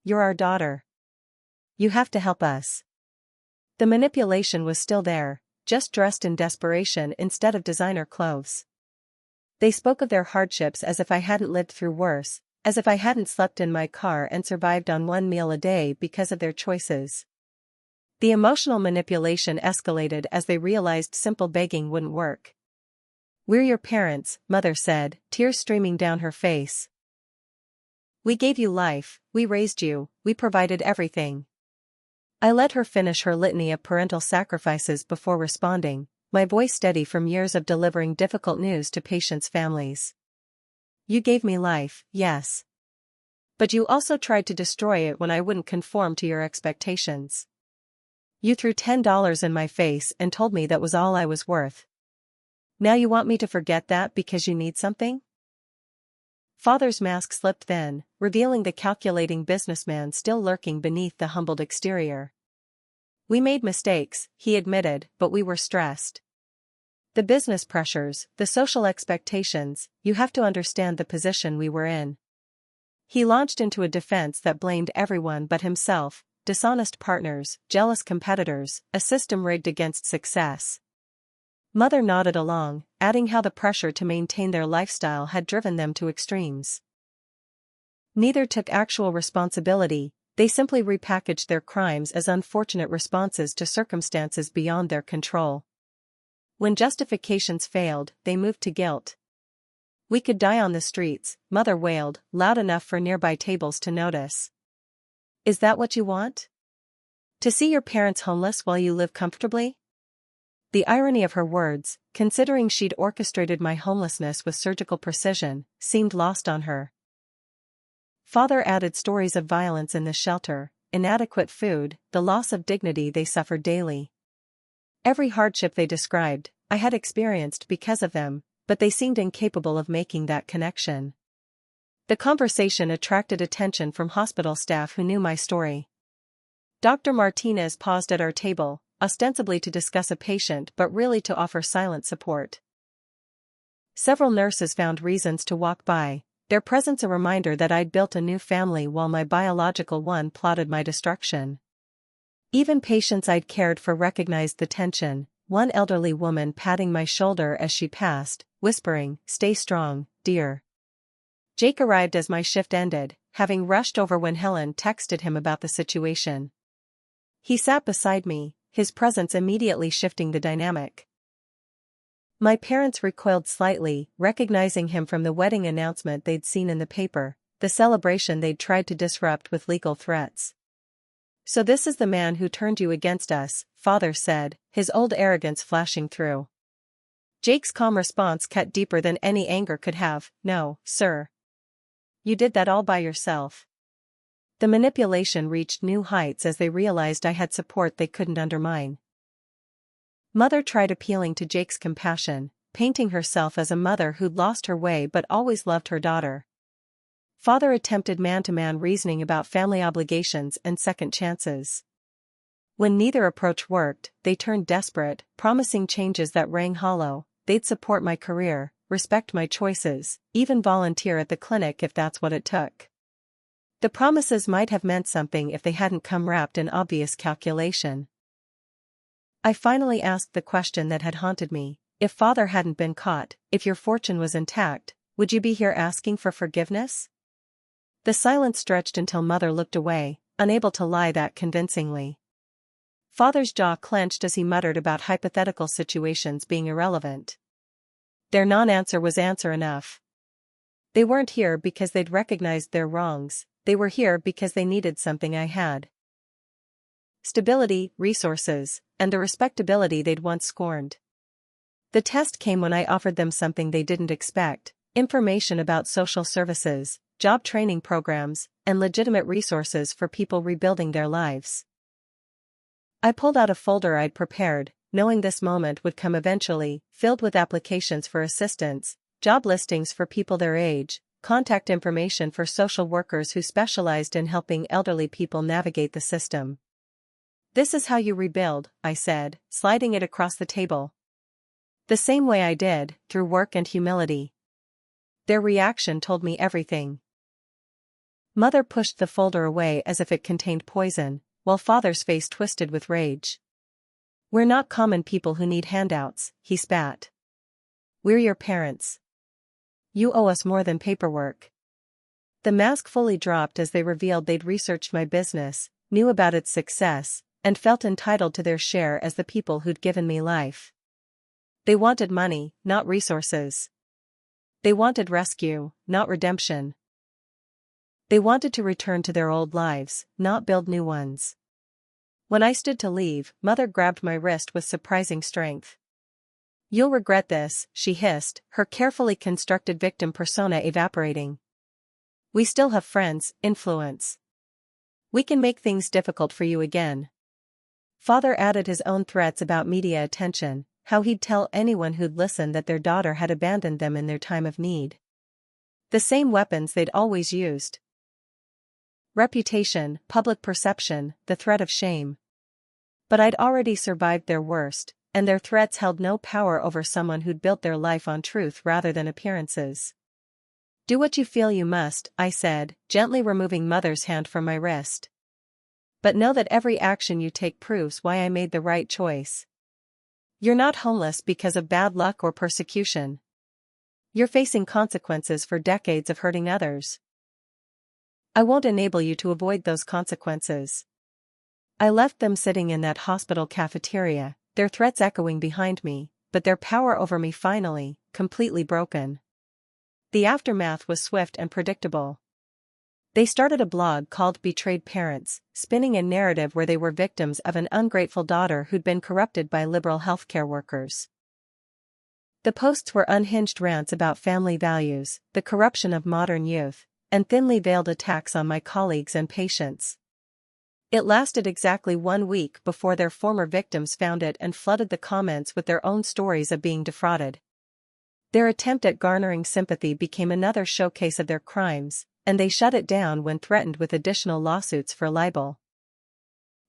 You're our daughter. You have to help us." The manipulation was still there, just dressed in desperation instead of designer clothes. They spoke of their hardships as if I hadn't lived through worse, as if I hadn't slept in my car and survived on 1 meal a day because of their choices. The emotional manipulation escalated as they realized simple begging wouldn't work. "We're your parents," Mother said, tears streaming down her face. "We gave you life, we raised you, we provided everything." I let her finish her litany of parental sacrifices before responding, my voice steady from years of delivering difficult news to patients' families. "You gave me life, yes. But you also tried to destroy it when I wouldn't conform to your expectations. You threw $10 in my face and told me that was all I was worth. Now you want me to forget that because you need something?" Father's mask slipped then, revealing the calculating businessman still lurking beneath the humbled exterior. "We made mistakes," he admitted, "but we were stressed. The business pressures, the social expectations, you have to understand the position we were in." He launched into a defense that blamed everyone but himself, dishonest partners, jealous competitors, a system rigged against success. Mother nodded along, adding how the pressure to maintain their lifestyle had driven them to extremes. Neither took actual responsibility, they simply repackaged their crimes as unfortunate responses to circumstances beyond their control. When justifications failed, they moved to guilt. "We could die on the streets," Mother wailed, loud enough for nearby tables to notice. "Is that what you want? To see your parents homeless while you live comfortably?" The irony of her words, considering she'd orchestrated my homelessness with surgical precision, seemed lost on her. Father added stories of violence in the shelter, inadequate food, the loss of dignity they suffered daily. Every hardship they described, I had experienced because of them, but they seemed incapable of making that connection. The conversation attracted attention from hospital staff who knew my story. Dr. Martinez paused at our table, ostensibly to discuss a patient but really to offer silent support. Several nurses found reasons to walk by, their presence a reminder that I'd built a new family while my biological one plotted my destruction. Even patients I'd cared for recognized the tension, one elderly woman patting my shoulder as she passed, whispering, "Stay strong, dear." Jake arrived as my shift ended, having rushed over when Helen texted him about the situation. He sat beside me, his presence immediately shifting the dynamic. My parents recoiled slightly, recognizing him from the wedding announcement they'd seen in the paper, the celebration they'd tried to disrupt with legal threats. "So this is the man who turned you against us," Father said, his old arrogance flashing through. Jake's calm response cut deeper than any anger could have, "No, sir. You did that all by yourself." The manipulation reached new heights as they realized I had support they couldn't undermine. Mother tried appealing to Jake's compassion, painting herself as a mother who'd lost her way but always loved her daughter. Father attempted man-to-man reasoning about family obligations and second chances. When neither approach worked, they turned desperate, promising changes that rang hollow. They'd support my career, respect my choices, even volunteer at the clinic if that's what it took. The promises might have meant something if they hadn't come wrapped in obvious calculation. I finally asked the question that had haunted me. If father hadn't been caught, if your fortune was intact, would you be here asking for forgiveness? The silence stretched until mother looked away, unable to lie that convincingly. Father's jaw clenched as he muttered about hypothetical situations being irrelevant. Their non-answer was answer enough. They weren't here because they'd recognized their wrongs, they were here because they needed something I had. Stability, resources, and the respectability they'd once scorned. The test came when I offered them something they didn't expect: information about social services, job training programs, and legitimate resources for people rebuilding their lives. I pulled out a folder I'd prepared, knowing this moment would come eventually, filled with applications for assistance, job listings for people their age, contact information for social workers who specialized in helping elderly people navigate the system. "This is how you rebuild," I said, sliding it across the table. "The same way I did, through work and humility." Their reaction told me everything. Mother pushed the folder away as if it contained poison, while father's face twisted with rage. "We're not common people who need handouts," he spat. "We're your parents. You owe us more than paperwork." The mask fully dropped as they revealed they'd researched my business, knew about its success, and felt entitled to their share as the people who'd given me life. They wanted money, not resources. They wanted rescue, not redemption. They wanted to return to their old lives, not build new ones. When I stood to leave, mother grabbed my wrist with surprising strength. "You'll regret this," she hissed, her carefully constructed victim persona evaporating. "We still have friends, influence. We can make things difficult for you again." Father added his own threats about media attention, how he'd tell anyone who'd listen that their daughter had abandoned them in their time of need. The same weapons they'd always used. Reputation, public perception, the threat of shame. But I'd already survived their worst, and their threats held no power over someone who'd built their life on truth rather than appearances. "Do what you feel you must," I said, gently removing mother's hand from my wrist. "But know that every action you take proves why I made the right choice. You're not homeless because of bad luck or persecution. You're facing consequences for decades of hurting others. I won't enable you to avoid those consequences." I left them sitting in that hospital cafeteria, their threats echoing behind me, but their power over me finally, completely broken. The aftermath was swift and predictable. They started a blog called Betrayed Parents, spinning a narrative where they were victims of an ungrateful daughter who'd been corrupted by liberal healthcare workers. The posts were unhinged rants about family values, the corruption of modern youth, and thinly veiled attacks on my colleagues and patients. It lasted exactly 1 week before their former victims found it and flooded the comments with their own stories of being defrauded. Their attempt at garnering sympathy became another showcase of their crimes, and they shut it down when threatened with additional lawsuits for libel.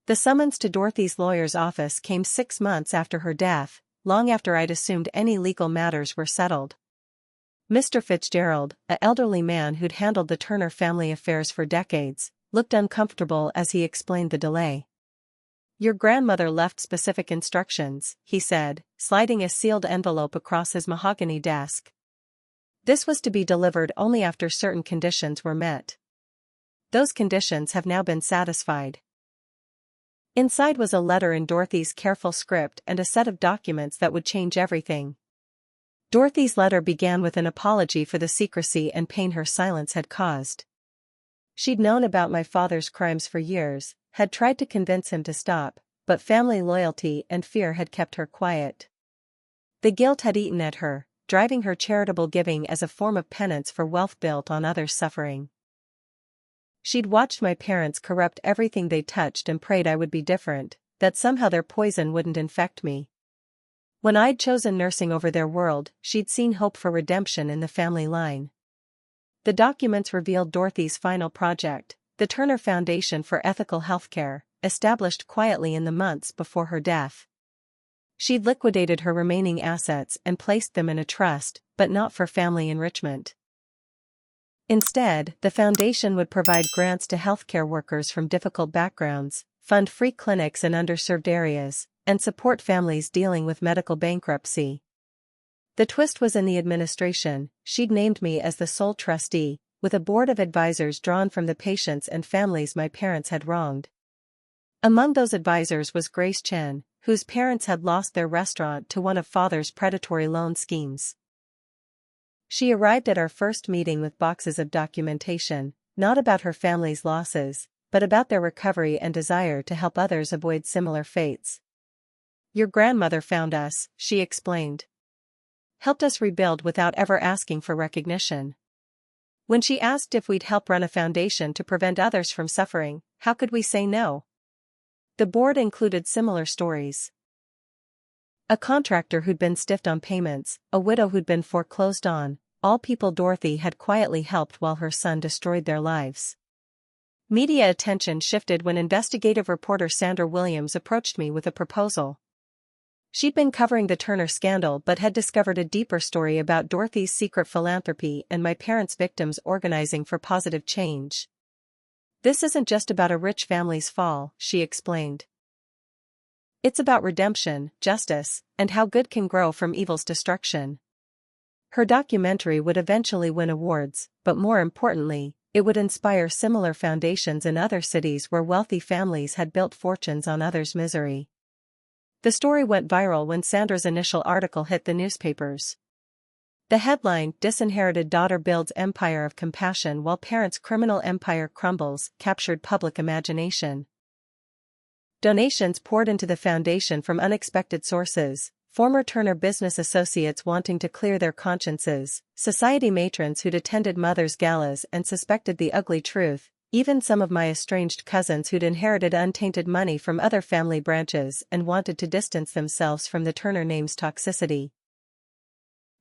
The summons to Dorothy's lawyer's office came 6 months after her death, long after I'd assumed any legal matters were settled. Mr. Fitzgerald, an elderly man who'd handled the Turner family affairs for decades, looked uncomfortable as he explained the delay. "Your grandmother left specific instructions," he said, sliding a sealed envelope across his mahogany desk. "This was to be delivered only after certain conditions were met. Those conditions have now been satisfied." Inside was a letter in Dorothy's careful script and a set of documents that would change everything. Dorothy's letter began with an apology for the secrecy and pain her silence had caused. She'd known about my father's crimes for years, had tried to convince him to stop, but family loyalty and fear had kept her quiet. The guilt had eaten at her, driving her charitable giving as a form of penance for wealth built on others' suffering. She'd watched my parents corrupt everything they touched and prayed I would be different, that somehow their poison wouldn't infect me. When I'd chosen nursing over their world, she'd seen hope for redemption in the family line. The documents revealed Dorothy's final project, the Turner Foundation for Ethical Healthcare, established quietly in the months before her death. She'd liquidated her remaining assets and placed them in a trust, but not for family enrichment. Instead, the foundation would provide grants to healthcare workers from difficult backgrounds, fund free clinics in underserved areas, and support families dealing with medical bankruptcy. The twist was in the administration. She'd named me as the sole trustee, with a board of advisors drawn from the patients and families my parents had wronged. Among those advisors was Grace Chen, whose parents had lost their restaurant to one of father's predatory loan schemes. She arrived at our first meeting with boxes of documentation, not about her family's losses, but about their recovery and desire to help others avoid similar fates. "Your grandmother found us," she explained. "Helped us rebuild without ever asking for recognition. When she asked if we'd help run a foundation to prevent others from suffering, how could we say no?" The board included similar stories. A contractor who'd been stiffed on payments, a widow who'd been foreclosed on, all people Dorothy had quietly helped while her son destroyed their lives. Media attention shifted when investigative reporter Sandra Williams approached me with a proposal. She'd been covering the Turner scandal but had discovered a deeper story about Dorothy's secret philanthropy and my parents' victims organizing for positive change. "This isn't just about a rich family's fall," she explained. "It's about redemption, justice, and how good can grow from evil's destruction." Her documentary would eventually win awards, but more importantly, it would inspire similar foundations in other cities where wealthy families had built fortunes on others' misery. The story went viral when Sandra's initial article hit the newspapers. The headline, "Disinherited Daughter Builds Empire of Compassion While Parents' Criminal Empire Crumbles," captured public imagination. Donations poured into the foundation from unexpected sources: former Turner business associates wanting to clear their consciences, society matrons who'd attended mothers' galas and suspected the ugly truth, even some of my estranged cousins who'd inherited untainted money from other family branches and wanted to distance themselves from the Turner name's toxicity.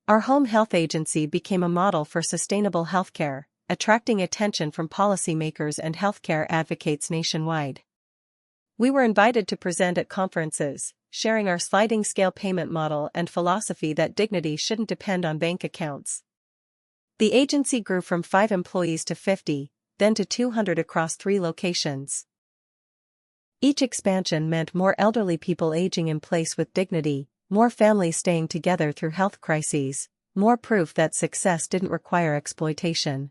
Our home health agency became a model for sustainable healthcare, attracting attention from policymakers and healthcare advocates nationwide. We were invited to present at conferences, sharing our sliding scale payment model and philosophy that dignity shouldn't depend on bank accounts. The agency grew from 5 employees to 50, then to 200 across 3 locations. Each expansion meant more elderly people aging in place with dignity, more families staying together through health crises, more proof that success didn't require exploitation.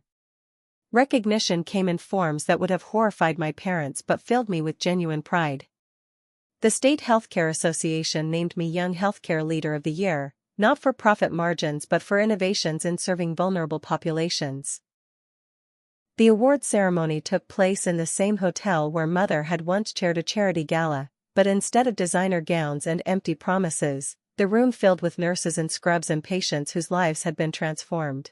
Recognition came in forms that would have horrified my parents but filled me with genuine pride. The State Healthcare Association named me Young Healthcare Leader of the Year, not for profit margins but for innovations in serving vulnerable populations. The award ceremony took place in the same hotel where Mother had once chaired a charity gala, but instead of designer gowns and empty promises, the room filled with nurses in scrubs and patients whose lives had been transformed.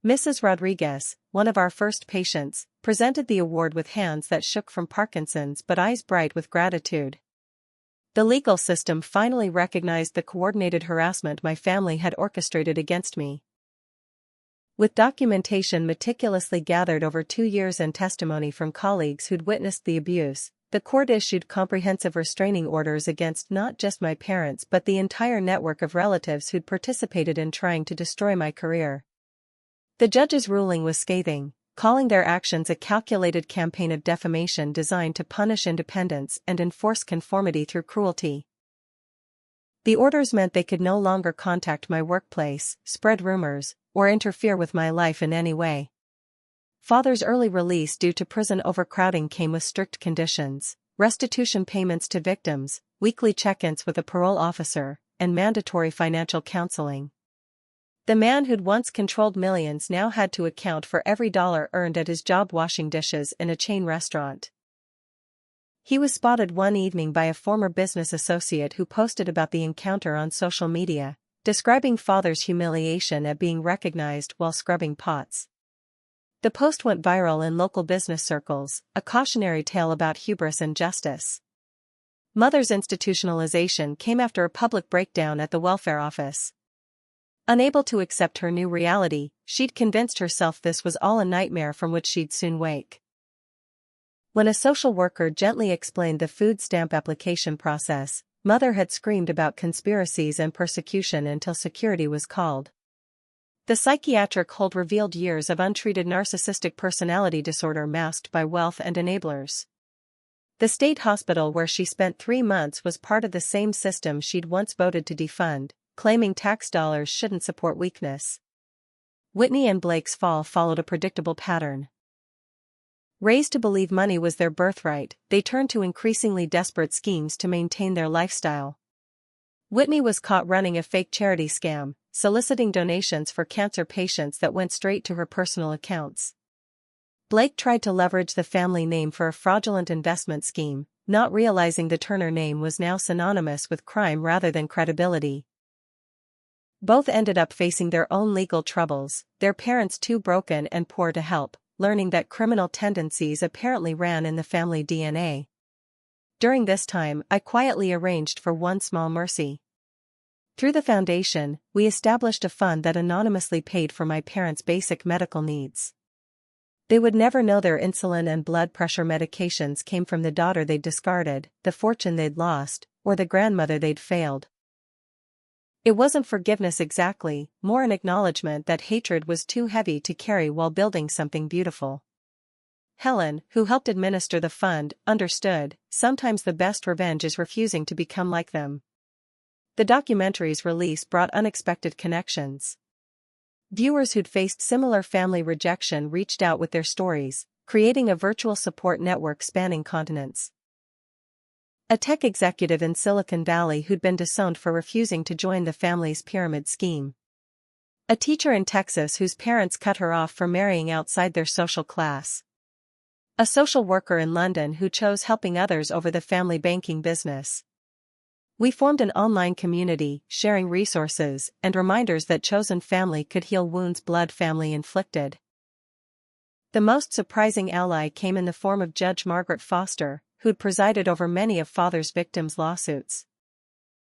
Mrs. Rodriguez, one of our first patients, presented the award with hands that shook from Parkinson's but eyes bright with gratitude. The legal system finally recognized the coordinated harassment my family had orchestrated against me. With documentation meticulously gathered over 2 years and testimony from colleagues who'd witnessed the abuse, the court issued comprehensive restraining orders against not just my parents but the entire network of relatives who'd participated in trying to destroy my career. The judge's ruling was scathing, calling their actions a calculated campaign of defamation designed to punish independence and enforce conformity through cruelty. The orders meant they could no longer contact my workplace, spread rumors, or interfere with my life in any way. Father's early release due to prison overcrowding came with strict conditions: restitution payments to victims, weekly check-ins with a parole officer, and mandatory financial counseling. The man who'd once controlled millions now had to account for every dollar earned at his job washing dishes in a chain restaurant. He was spotted one evening by a former business associate who posted about the encounter on social media, describing Father's humiliation at being recognized while scrubbing pots. The post went viral in local business circles, a cautionary tale about hubris and justice. Mother's institutionalization came after a public breakdown at the welfare office. Unable to accept her new reality, she'd convinced herself this was all a nightmare from which she'd soon wake. When a social worker gently explained the food stamp application process, Mother had screamed about conspiracies and persecution until security was called. The psychiatric hold revealed years of untreated narcissistic personality disorder masked by wealth and enablers. The state hospital where she spent 3 months was part of the same system she'd once voted to defund, claiming tax dollars shouldn't support weakness. Whitney and Blake's fall followed a predictable pattern. Raised to believe money was their birthright, they turned to increasingly desperate schemes to maintain their lifestyle. Whitney was caught running a fake charity scam, soliciting donations for cancer patients that went straight to her personal accounts. Blake tried to leverage the family name for a fraudulent investment scheme, not realizing the Turner name was now synonymous with crime rather than credibility. Both ended up facing their own legal troubles, their parents too broken and poor to help, learning that criminal tendencies apparently ran in the family DNA. During this time, I quietly arranged for one small mercy. Through the foundation, we established a fund that anonymously paid for my parents' basic medical needs. They would never know their insulin and blood pressure medications came from the daughter they'd discarded, the fortune they'd lost, or the grandmother they'd failed. It wasn't forgiveness exactly, more an acknowledgement that hatred was too heavy to carry while building something beautiful. Helen, who helped administer the fund, understood, sometimes the best revenge is refusing to become like them. The documentary's release brought unexpected connections. Viewers who'd faced similar family rejection reached out with their stories, creating a virtual support network spanning continents. A tech executive in Silicon Valley who'd been disowned for refusing to join the family's pyramid scheme. A teacher in Texas whose parents cut her off for marrying outside their social class. A social worker in London who chose helping others over the family banking business. We formed an online community, sharing resources and reminders that chosen family could heal wounds blood family inflicted. The most surprising ally came in the form of Judge Margaret Foster, who'd presided over many of Father's victims' lawsuits.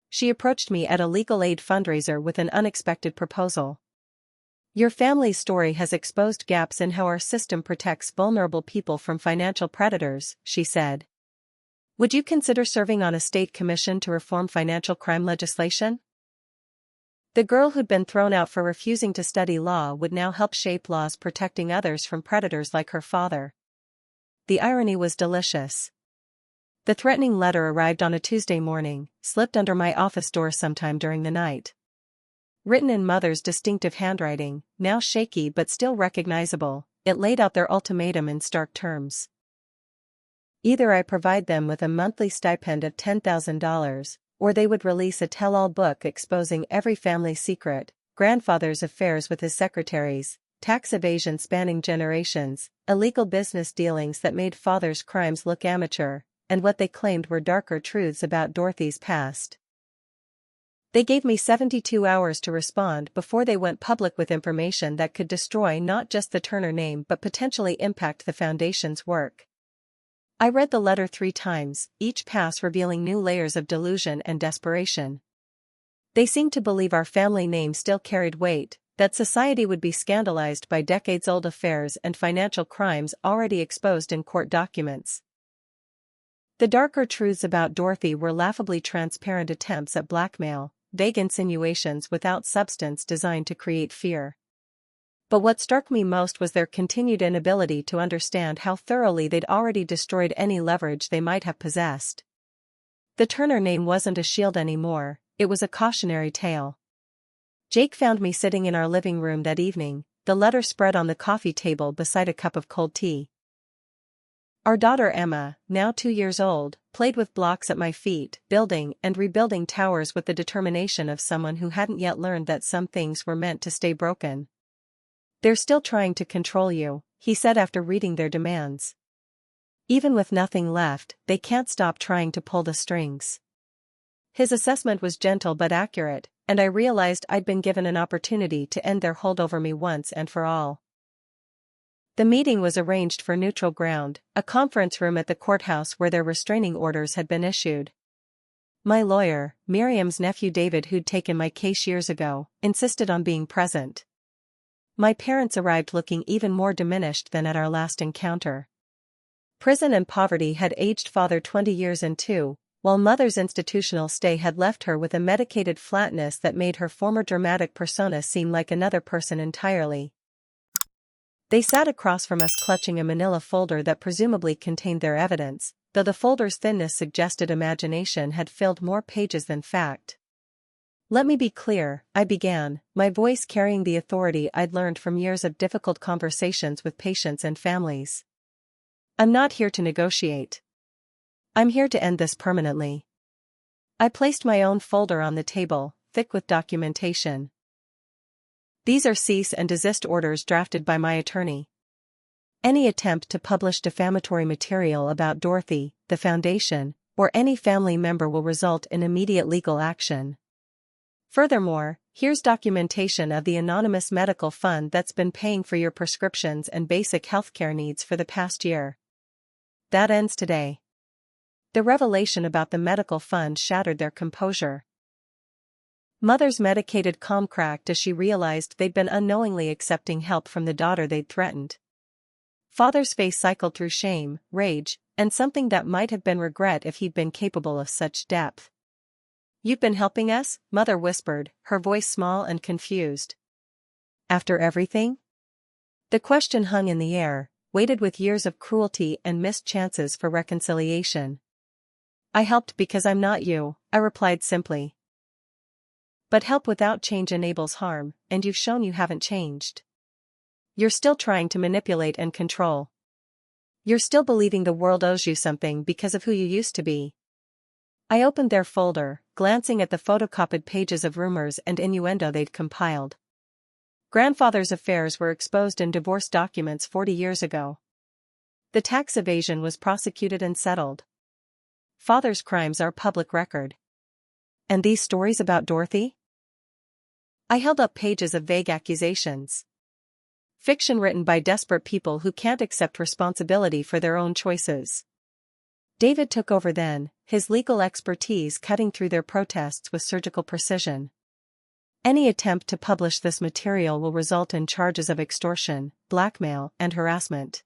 She approached me at a legal aid fundraiser with an unexpected proposal. Your family's story has exposed gaps in how our system protects vulnerable people from financial predators, she said. Would you consider serving on a state commission to reform financial crime legislation? The girl who'd been thrown out for refusing to study law would now help shape laws protecting others from predators like her father. The irony was delicious. The threatening letter arrived on a Tuesday morning, slipped under my office door sometime during the night. Written in Mother's distinctive handwriting, now shaky but still recognizable, it laid out their ultimatum in stark terms. Either I provide them with a monthly stipend of $10,000, or they would release a tell-all book exposing every family secret, grandfather's affairs with his secretaries, tax evasion spanning generations, illegal business dealings that made father's crimes look amateur, and what they claimed were darker truths about Dorothy's past. They gave me 72 hours to respond before they went public with information that could destroy not just the Turner name but potentially impact the Foundation's work. I read the letter 3 times, each pass revealing new layers of delusion and desperation. They seemed to believe our family name still carried weight, that society would be scandalized by decades-old affairs and financial crimes already exposed in court documents. The darker truths about Dorothy were laughably transparent attempts at blackmail, vague insinuations without substance designed to create fear. But what struck me most was their continued inability to understand how thoroughly they'd already destroyed any leverage they might have possessed. The Turner name wasn't a shield anymore, it was a cautionary tale. Jake found me sitting in our living room that evening, the letter spread on the coffee table beside a cup of cold tea. Our daughter Emma, now 2 years old, played with blocks at my feet, building and rebuilding towers with the determination of someone who hadn't yet learned that some things were meant to stay broken. They're still trying to control you, he said after reading their demands. Even with nothing left, they can't stop trying to pull the strings. His assessment was gentle but accurate, and I realized I'd been given an opportunity to end their hold over me once and for all. The meeting was arranged for neutral ground, a conference room at the courthouse where their restraining orders had been issued. My lawyer, Miriam's nephew David, who'd taken my case years ago, insisted on being present. My parents arrived looking even more diminished than at our last encounter. Prison and poverty had aged father 20 years and two, while mother's institutional stay had left her with a medicated flatness that made her former dramatic persona seem like another person entirely. They sat across from us clutching a manila folder that presumably contained their evidence, though the folder's thinness suggested imagination had filled more pages than fact. "Let me be clear," I began, my voice carrying the authority I'd learned from years of difficult conversations with patients and families. "I'm not here to negotiate. I'm here to end this permanently." I placed my own folder on the table, thick with documentation. "These are cease and desist orders drafted by my attorney. Any attempt to publish defamatory material about Dorothy, the foundation, or any family member will result in immediate legal action. Furthermore, here's documentation of the anonymous medical fund that's been paying for your prescriptions and basic healthcare needs for the past year. That ends today." The revelation about the medical fund shattered their composure. Mother's medicated calm cracked as she realized they'd been unknowingly accepting help from the daughter they'd threatened. Father's face cycled through shame, rage, and something that might have been regret if he'd been capable of such depth. "You've been helping us?" Mother whispered, her voice small and confused. "After everything?" The question hung in the air, weighted with years of cruelty and missed chances for reconciliation. "I helped because I'm not you," I replied simply. "But help without change enables harm, and you've shown you haven't changed. You're still trying to manipulate and control. You're still believing the world owes you something because of who you used to be." I opened their folder, glancing at the photocopied pages of rumors and innuendo they'd compiled. Grandfather's affairs were exposed in divorce documents 40 years ago. The tax evasion was prosecuted and settled. Father's crimes are public record. And these stories about Dorothy? I held up pages of vague accusations. Fiction written by desperate people who can't accept responsibility for their own choices. David took over then, his legal expertise cutting through their protests with surgical precision. "Any attempt to publish this material will result in charges of extortion, blackmail, and harassment.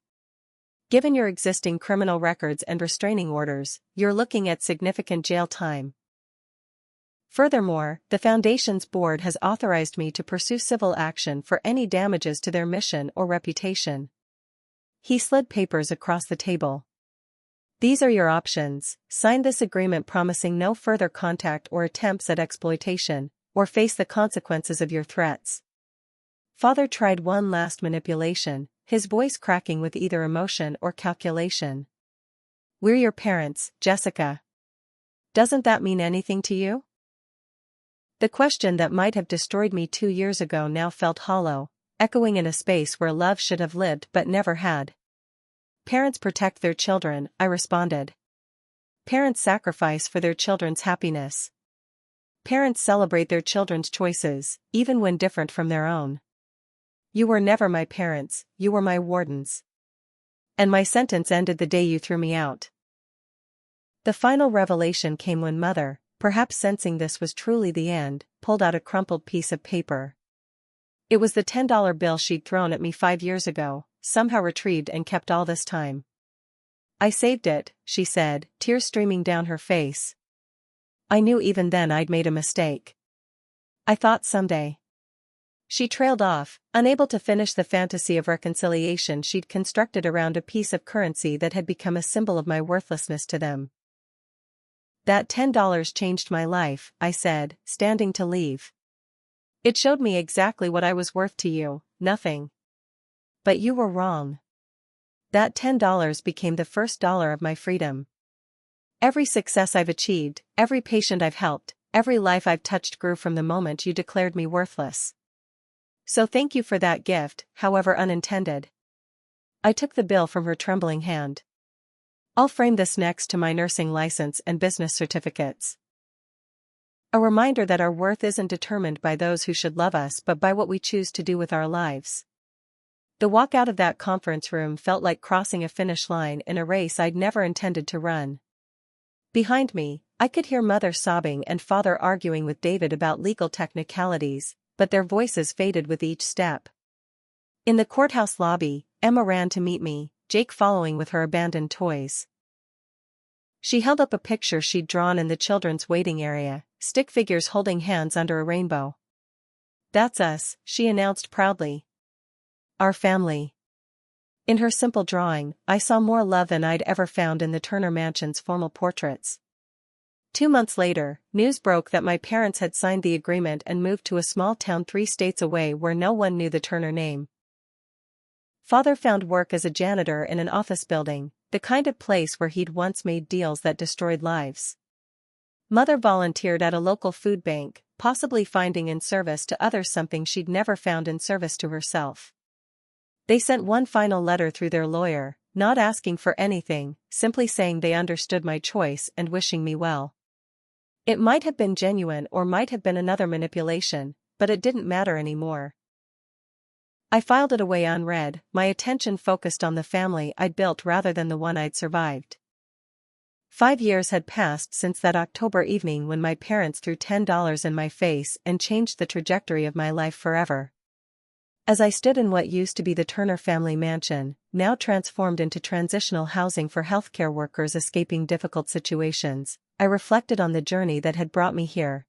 Given your existing criminal records and restraining orders, you're looking at significant jail time. Furthermore, the Foundation's board has authorized me to pursue civil action for any damages to their mission or reputation." He slid papers across the table. "These are your options: sign this agreement promising no further contact or attempts at exploitation, or face the consequences of your threats." Father tried one last manipulation, his voice cracking with either emotion or calculation. "We're your parents, Jessica. Doesn't that mean anything to you?" The question that might have destroyed me 2 years ago now felt hollow, echoing in a space where love should have lived but never had. "Parents protect their children," I responded. "Parents sacrifice for their children's happiness. Parents celebrate their children's choices, even when different from their own. You were never my parents, you were my wardens. And my sentence ended the day you threw me out." The final revelation came when Mother, perhaps sensing this was truly the end, pulled out a crumpled piece of paper. It was the $10 bill she'd thrown at me 5 years ago, somehow retrieved and kept all this time. "I saved it," she said, tears streaming down her face. "I knew even then I'd made a mistake. I thought someday." She trailed off, unable to finish the fantasy of reconciliation she'd constructed around a piece of currency that had become a symbol of my worthlessness to them. "That $10 changed my life," I said, standing to leave. "It showed me exactly what I was worth to you, nothing. But you were wrong. That $10 became the first dollar of my freedom. Every success I've achieved, every patient I've helped, every life I've touched grew from the moment you declared me worthless. So thank you for that gift, however unintended." I took the bill from her trembling hand. "I'll frame this next to my nursing license and business certificates. A reminder that our worth isn't determined by those who should love us but by what we choose to do with our lives." The walk out of that conference room felt like crossing a finish line in a race I'd never intended to run. Behind me, I could hear Mother sobbing and Father arguing with David about legal technicalities, but their voices faded with each step. In the courthouse lobby, Emma ran to meet me, Jake following with her abandoned toys. She held up a picture she'd drawn in the children's waiting area, stick figures holding hands under a rainbow. "That's us," she announced proudly. "Our family." In her simple drawing, I saw more love than I'd ever found in the Turner Mansion's formal portraits. 2 months later, news broke that my parents had signed the agreement and moved to a small town 3 states away where no one knew the Turner name. Father found work as a janitor in an office building, the kind of place where he'd once made deals that destroyed lives. Mother volunteered at a local food bank, possibly finding in service to others something she'd never found in service to herself. They sent one final letter through their lawyer, not asking for anything, simply saying they understood my choice and wishing me well. It might have been genuine or might have been another manipulation, but it didn't matter anymore. I filed it away unread, my attention focused on the family I'd built rather than the one I'd survived. 5 years had passed since that October evening when my parents threw $10 in my face and changed the trajectory of my life forever. As I stood in what used to be the Turner family mansion, now transformed into transitional housing for healthcare workers escaping difficult situations, I reflected on the journey that had brought me here.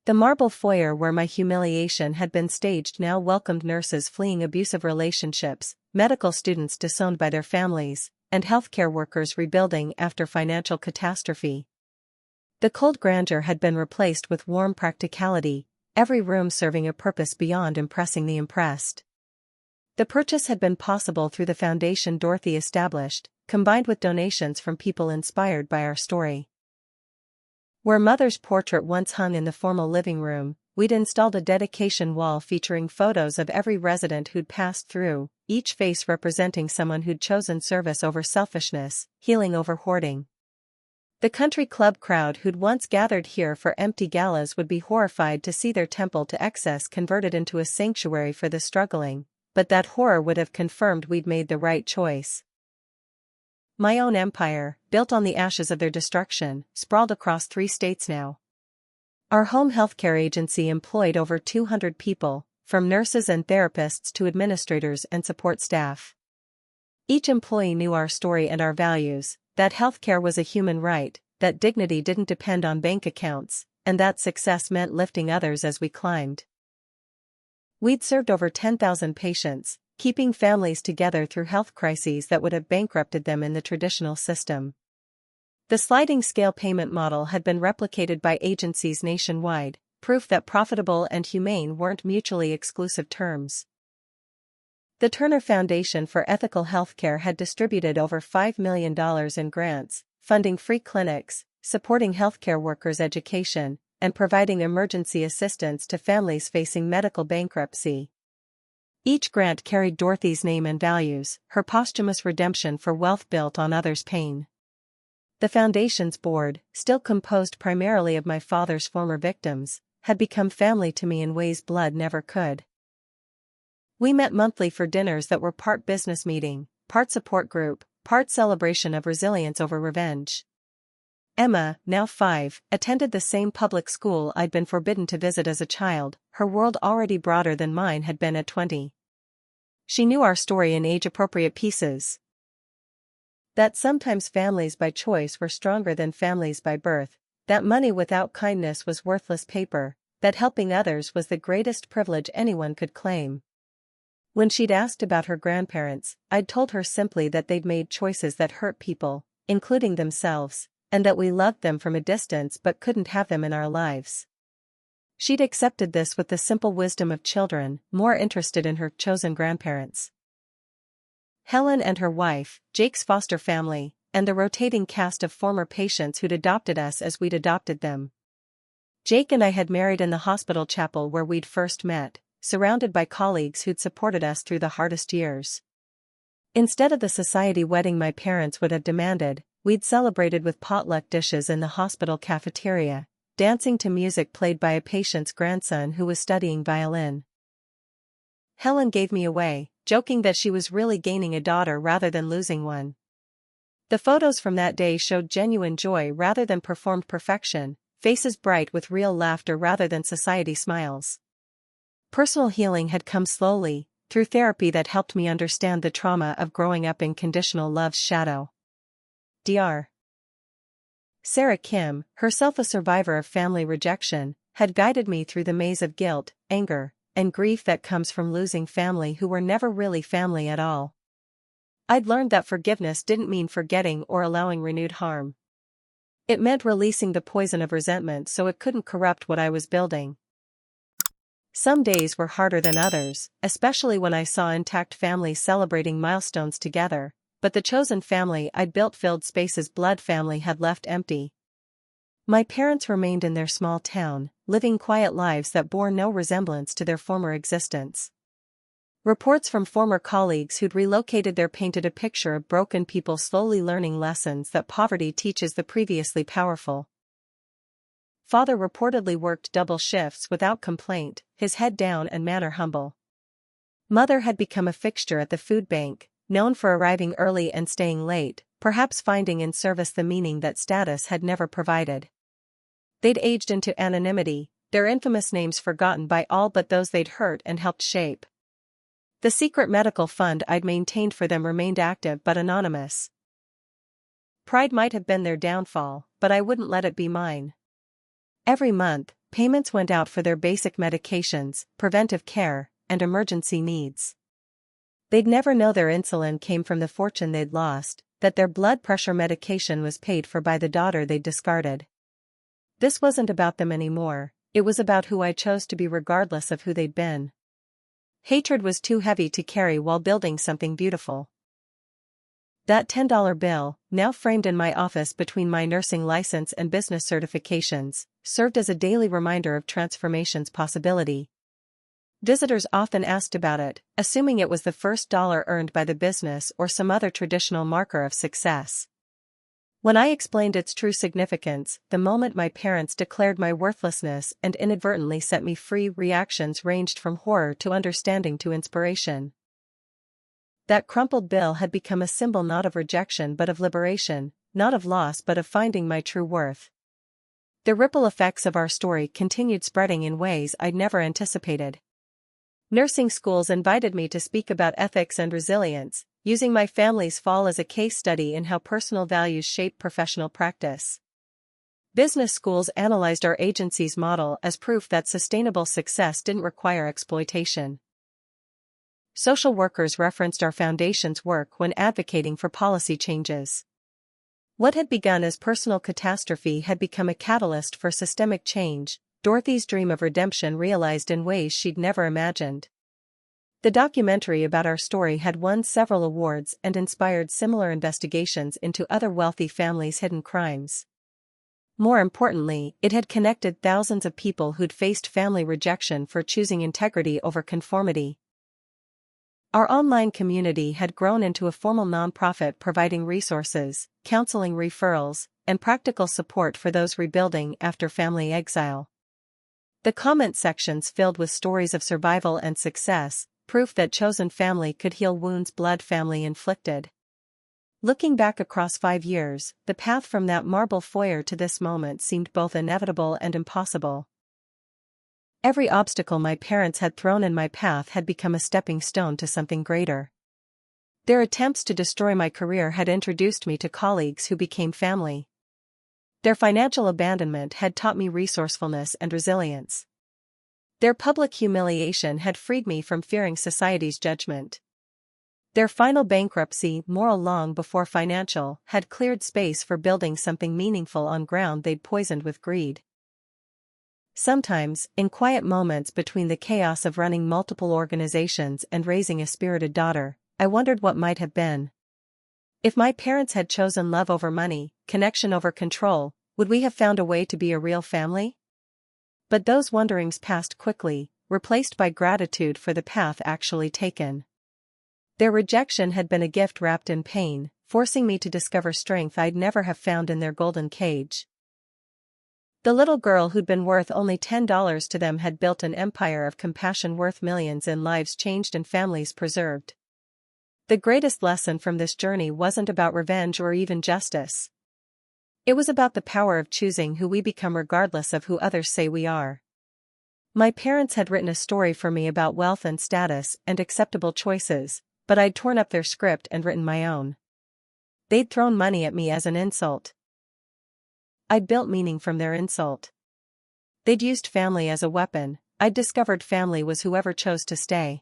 The marble foyer where my humiliation had been staged now welcomed nurses fleeing abusive relationships, medical students disowned by their families, and healthcare workers rebuilding after financial catastrophe. The cold grandeur had been replaced with warm practicality, every room serving a purpose beyond impressing the impressed. The purchase had been possible through the foundation Dorothy established, combined with donations from people inspired by our story. Where Mother's portrait once hung in the formal living room, we'd installed a dedication wall featuring photos of every resident who'd passed through, each face representing someone who'd chosen service over selfishness, healing over hoarding. The country club crowd who'd once gathered here for empty galas would be horrified to see their temple to excess converted into a sanctuary for the struggling, but that horror would have confirmed we'd made the right choice. My own empire, built on the ashes of their destruction, sprawled across 3 states now. Our home healthcare agency employed over 200 people, from nurses and therapists to administrators and support staff. Each employee knew our story and our values, that healthcare was a human right, that dignity didn't depend on bank accounts, and that success meant lifting others as we climbed. We'd served over 10,000 patients, keeping families together through health crises that would have bankrupted them in the traditional system. The sliding scale payment model had been replicated by agencies nationwide, proof that profitable and humane weren't mutually exclusive terms. The Turner Foundation for Ethical Healthcare had distributed over $5 million in grants, funding free clinics, supporting healthcare workers' education, and providing emergency assistance to families facing medical bankruptcy. Each grant carried Dorothy's name and values, her posthumous redemption for wealth built on others' pain. The foundation's board, still composed primarily of my father's former victims, had become family to me in ways blood never could. We met monthly for dinners that were part business meeting, part support group, part celebration of resilience over revenge. Emma, now 5, attended the same public school I'd been forbidden to visit as a child, her world already broader than mine had been at 20. She knew our story in age-appropriate pieces. That sometimes families by choice were stronger than families by birth, that money without kindness was worthless paper, that helping others was the greatest privilege anyone could claim. When she'd asked about her grandparents, I'd told her simply that they'd made choices that hurt people, including themselves, and that we loved them from a distance but couldn't have them in our lives. She'd accepted this with the simple wisdom of children, more interested in her chosen grandparents. Helen and her wife, Jake's foster family, and the rotating cast of former patients who'd adopted us as we'd adopted them. Jake and I had married in the hospital chapel where we'd first met, surrounded by colleagues who'd supported us through the hardest years. Instead of the society wedding my parents would have demanded, we'd celebrated with potluck dishes in the hospital cafeteria, dancing to music played by a patient's grandson who was studying violin. Helen gave me away, joking that she was really gaining a daughter rather than losing one. The photos from that day showed genuine joy rather than performed perfection, faces bright with real laughter rather than society smiles. Personal healing had come slowly, through therapy that helped me understand the trauma of growing up in conditional love's shadow. Dr. Sarah Kim, herself a survivor of family rejection, had guided me through the maze of guilt, anger, and grief that comes from losing family who were never really family at all. I'd learned that forgiveness didn't mean forgetting or allowing renewed harm. It meant releasing the poison of resentment so it couldn't corrupt what I was building. Some days were harder than others, especially when I saw intact families celebrating milestones together, but the chosen family I'd built filled spaces blood family had left empty. My parents remained in their small town, living quiet lives that bore no resemblance to their former existence. Reports from former colleagues who'd relocated there painted a picture of broken people slowly learning lessons that poverty teaches the previously powerful. Father reportedly worked double shifts without complaint, his head down and manner humble. Mother had become a fixture at the food bank, known for arriving early and staying late, perhaps finding in service the meaning that status had never provided. They'd aged into anonymity, their infamous names forgotten by all but those they'd hurt and helped shape. The secret medical fund I'd maintained for them remained active but anonymous. Pride might have been their downfall, but I wouldn't let it be mine. Every month, payments went out for their basic medications, preventive care, and emergency needs. They'd never know their insulin came from the fortune they'd lost, that their blood pressure medication was paid for by the daughter they'd discarded. This wasn't about them anymore, it was about who I chose to be regardless of who they'd been. Hatred was too heavy to carry while building something beautiful. That $10 bill, now framed in my office between my nursing license and business certifications, served as a daily reminder of transformation's possibility. Visitors often asked about it, assuming it was the first dollar earned by the business or some other traditional marker of success. When I explained its true significance, the moment my parents declared my worthlessness and inadvertently set me free, reactions ranged from horror to understanding to inspiration. That crumpled bill had become a symbol not of rejection but of liberation, not of loss but of finding my true worth. The ripple effects of our story continued spreading in ways I'd never anticipated. Nursing schools invited me to speak about ethics and resilience, using my family's fall as a case study in how personal values shape professional practice. Business schools analyzed our agency's model as proof that sustainable success didn't require exploitation. Social workers referenced our foundation's work when advocating for policy changes. What had begun as personal catastrophe had become a catalyst for systemic change, Dorothy's dream of redemption realized in ways she'd never imagined. The documentary about our story had won several awards and inspired similar investigations into other wealthy families' hidden crimes. More importantly, it had connected thousands of people who'd faced family rejection for choosing integrity over conformity. Our online community had grown into a formal nonprofit providing resources, counseling referrals, and practical support for those rebuilding after family exile. The comment sections filled with stories of survival and success, proof that chosen family could heal wounds blood family inflicted. Looking back across 5 years, the path from that marble foyer to this moment seemed both inevitable and impossible. Every obstacle my parents had thrown in my path had become a stepping stone to something greater. Their attempts to destroy my career had introduced me to colleagues who became family. Their financial abandonment had taught me resourcefulness and resilience. Their public humiliation had freed me from fearing society's judgment. Their final bankruptcy, moral long before financial, had cleared space for building something meaningful on ground they'd poisoned with greed. Sometimes, in quiet moments between the chaos of running multiple organizations and raising a spirited daughter, I wondered what might have been. If my parents had chosen love over money, connection over control, would we have found a way to be a real family? But those wonderings passed quickly, replaced by gratitude for the path actually taken. Their rejection had been a gift wrapped in pain, forcing me to discover strength I'd never have found in their golden cage. The little girl who'd been worth only $10 to them had built an empire of compassion worth millions in lives changed and families preserved. The greatest lesson from this journey wasn't about revenge or even justice. It was about the power of choosing who we become regardless of who others say we are. My parents had written a story for me about wealth and status and acceptable choices, but I'd torn up their script and written my own. They'd thrown money at me as an insult. I'd built meaning from their insult. They'd used family as a weapon. I'd discovered family was whoever chose to stay.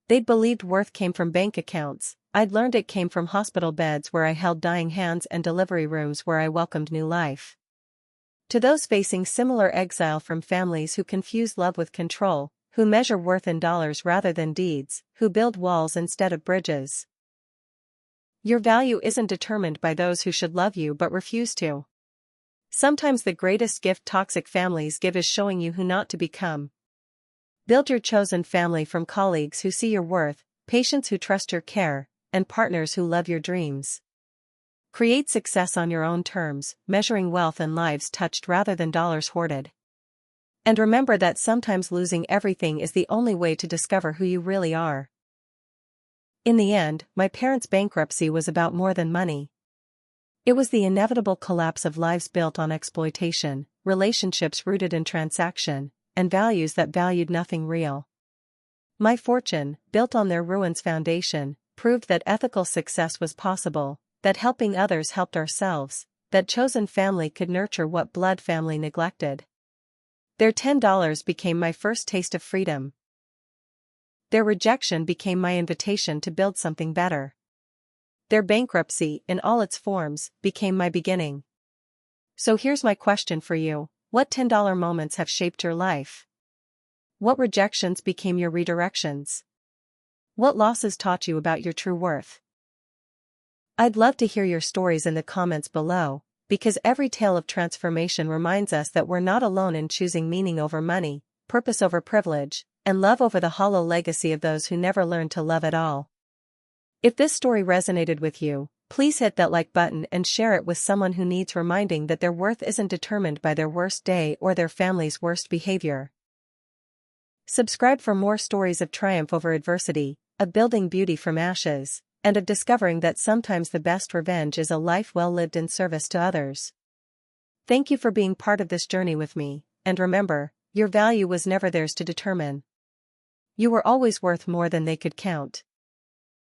They'd believed worth came from bank accounts. I'd learned it came from hospital beds where I held dying hands and delivery rooms where I welcomed new life. To those facing similar exile from families who confuse love with control, who measure worth in dollars rather than deeds, who build walls instead of bridges. Your value isn't determined by those who should love you but refuse to. Sometimes the greatest gift toxic families give is showing you who not to become. Build your chosen family from colleagues who see your worth, patients who trust your care, and partners who love your dreams. Create success on your own terms, measuring wealth and lives touched rather than dollars hoarded. And remember that sometimes losing everything is the only way to discover who you really are. In the end, my parents' bankruptcy was about more than money. It was the inevitable collapse of lives built on exploitation, relationships rooted in transaction, and values that valued nothing real. My fortune, built on their ruins' foundation, proved that ethical success was possible, that helping others helped ourselves, that chosen family could nurture what blood family neglected. Their $10 became my first taste of freedom. Their rejection became my invitation to build something better. Their bankruptcy, in all its forms, became my beginning. So here's my question for you: what $10 moments have shaped your life? What rejections became your redirections? What losses taught you about your true worth? I'd love to hear your stories in the comments below, because every tale of transformation reminds us that we're not alone in choosing meaning over money, purpose over privilege, and love over the hollow legacy of those who never learned to love at all. If this story resonated with you, please hit that like button and share it with someone who needs reminding that their worth isn't determined by their worst day or their family's worst behavior. Subscribe for more stories of triumph over adversity, of building beauty from ashes, and of discovering that sometimes the best revenge is a life well lived in service to others. Thank you for being part of this journey with me, and remember, your value was never theirs to determine. You were always worth more than they could count.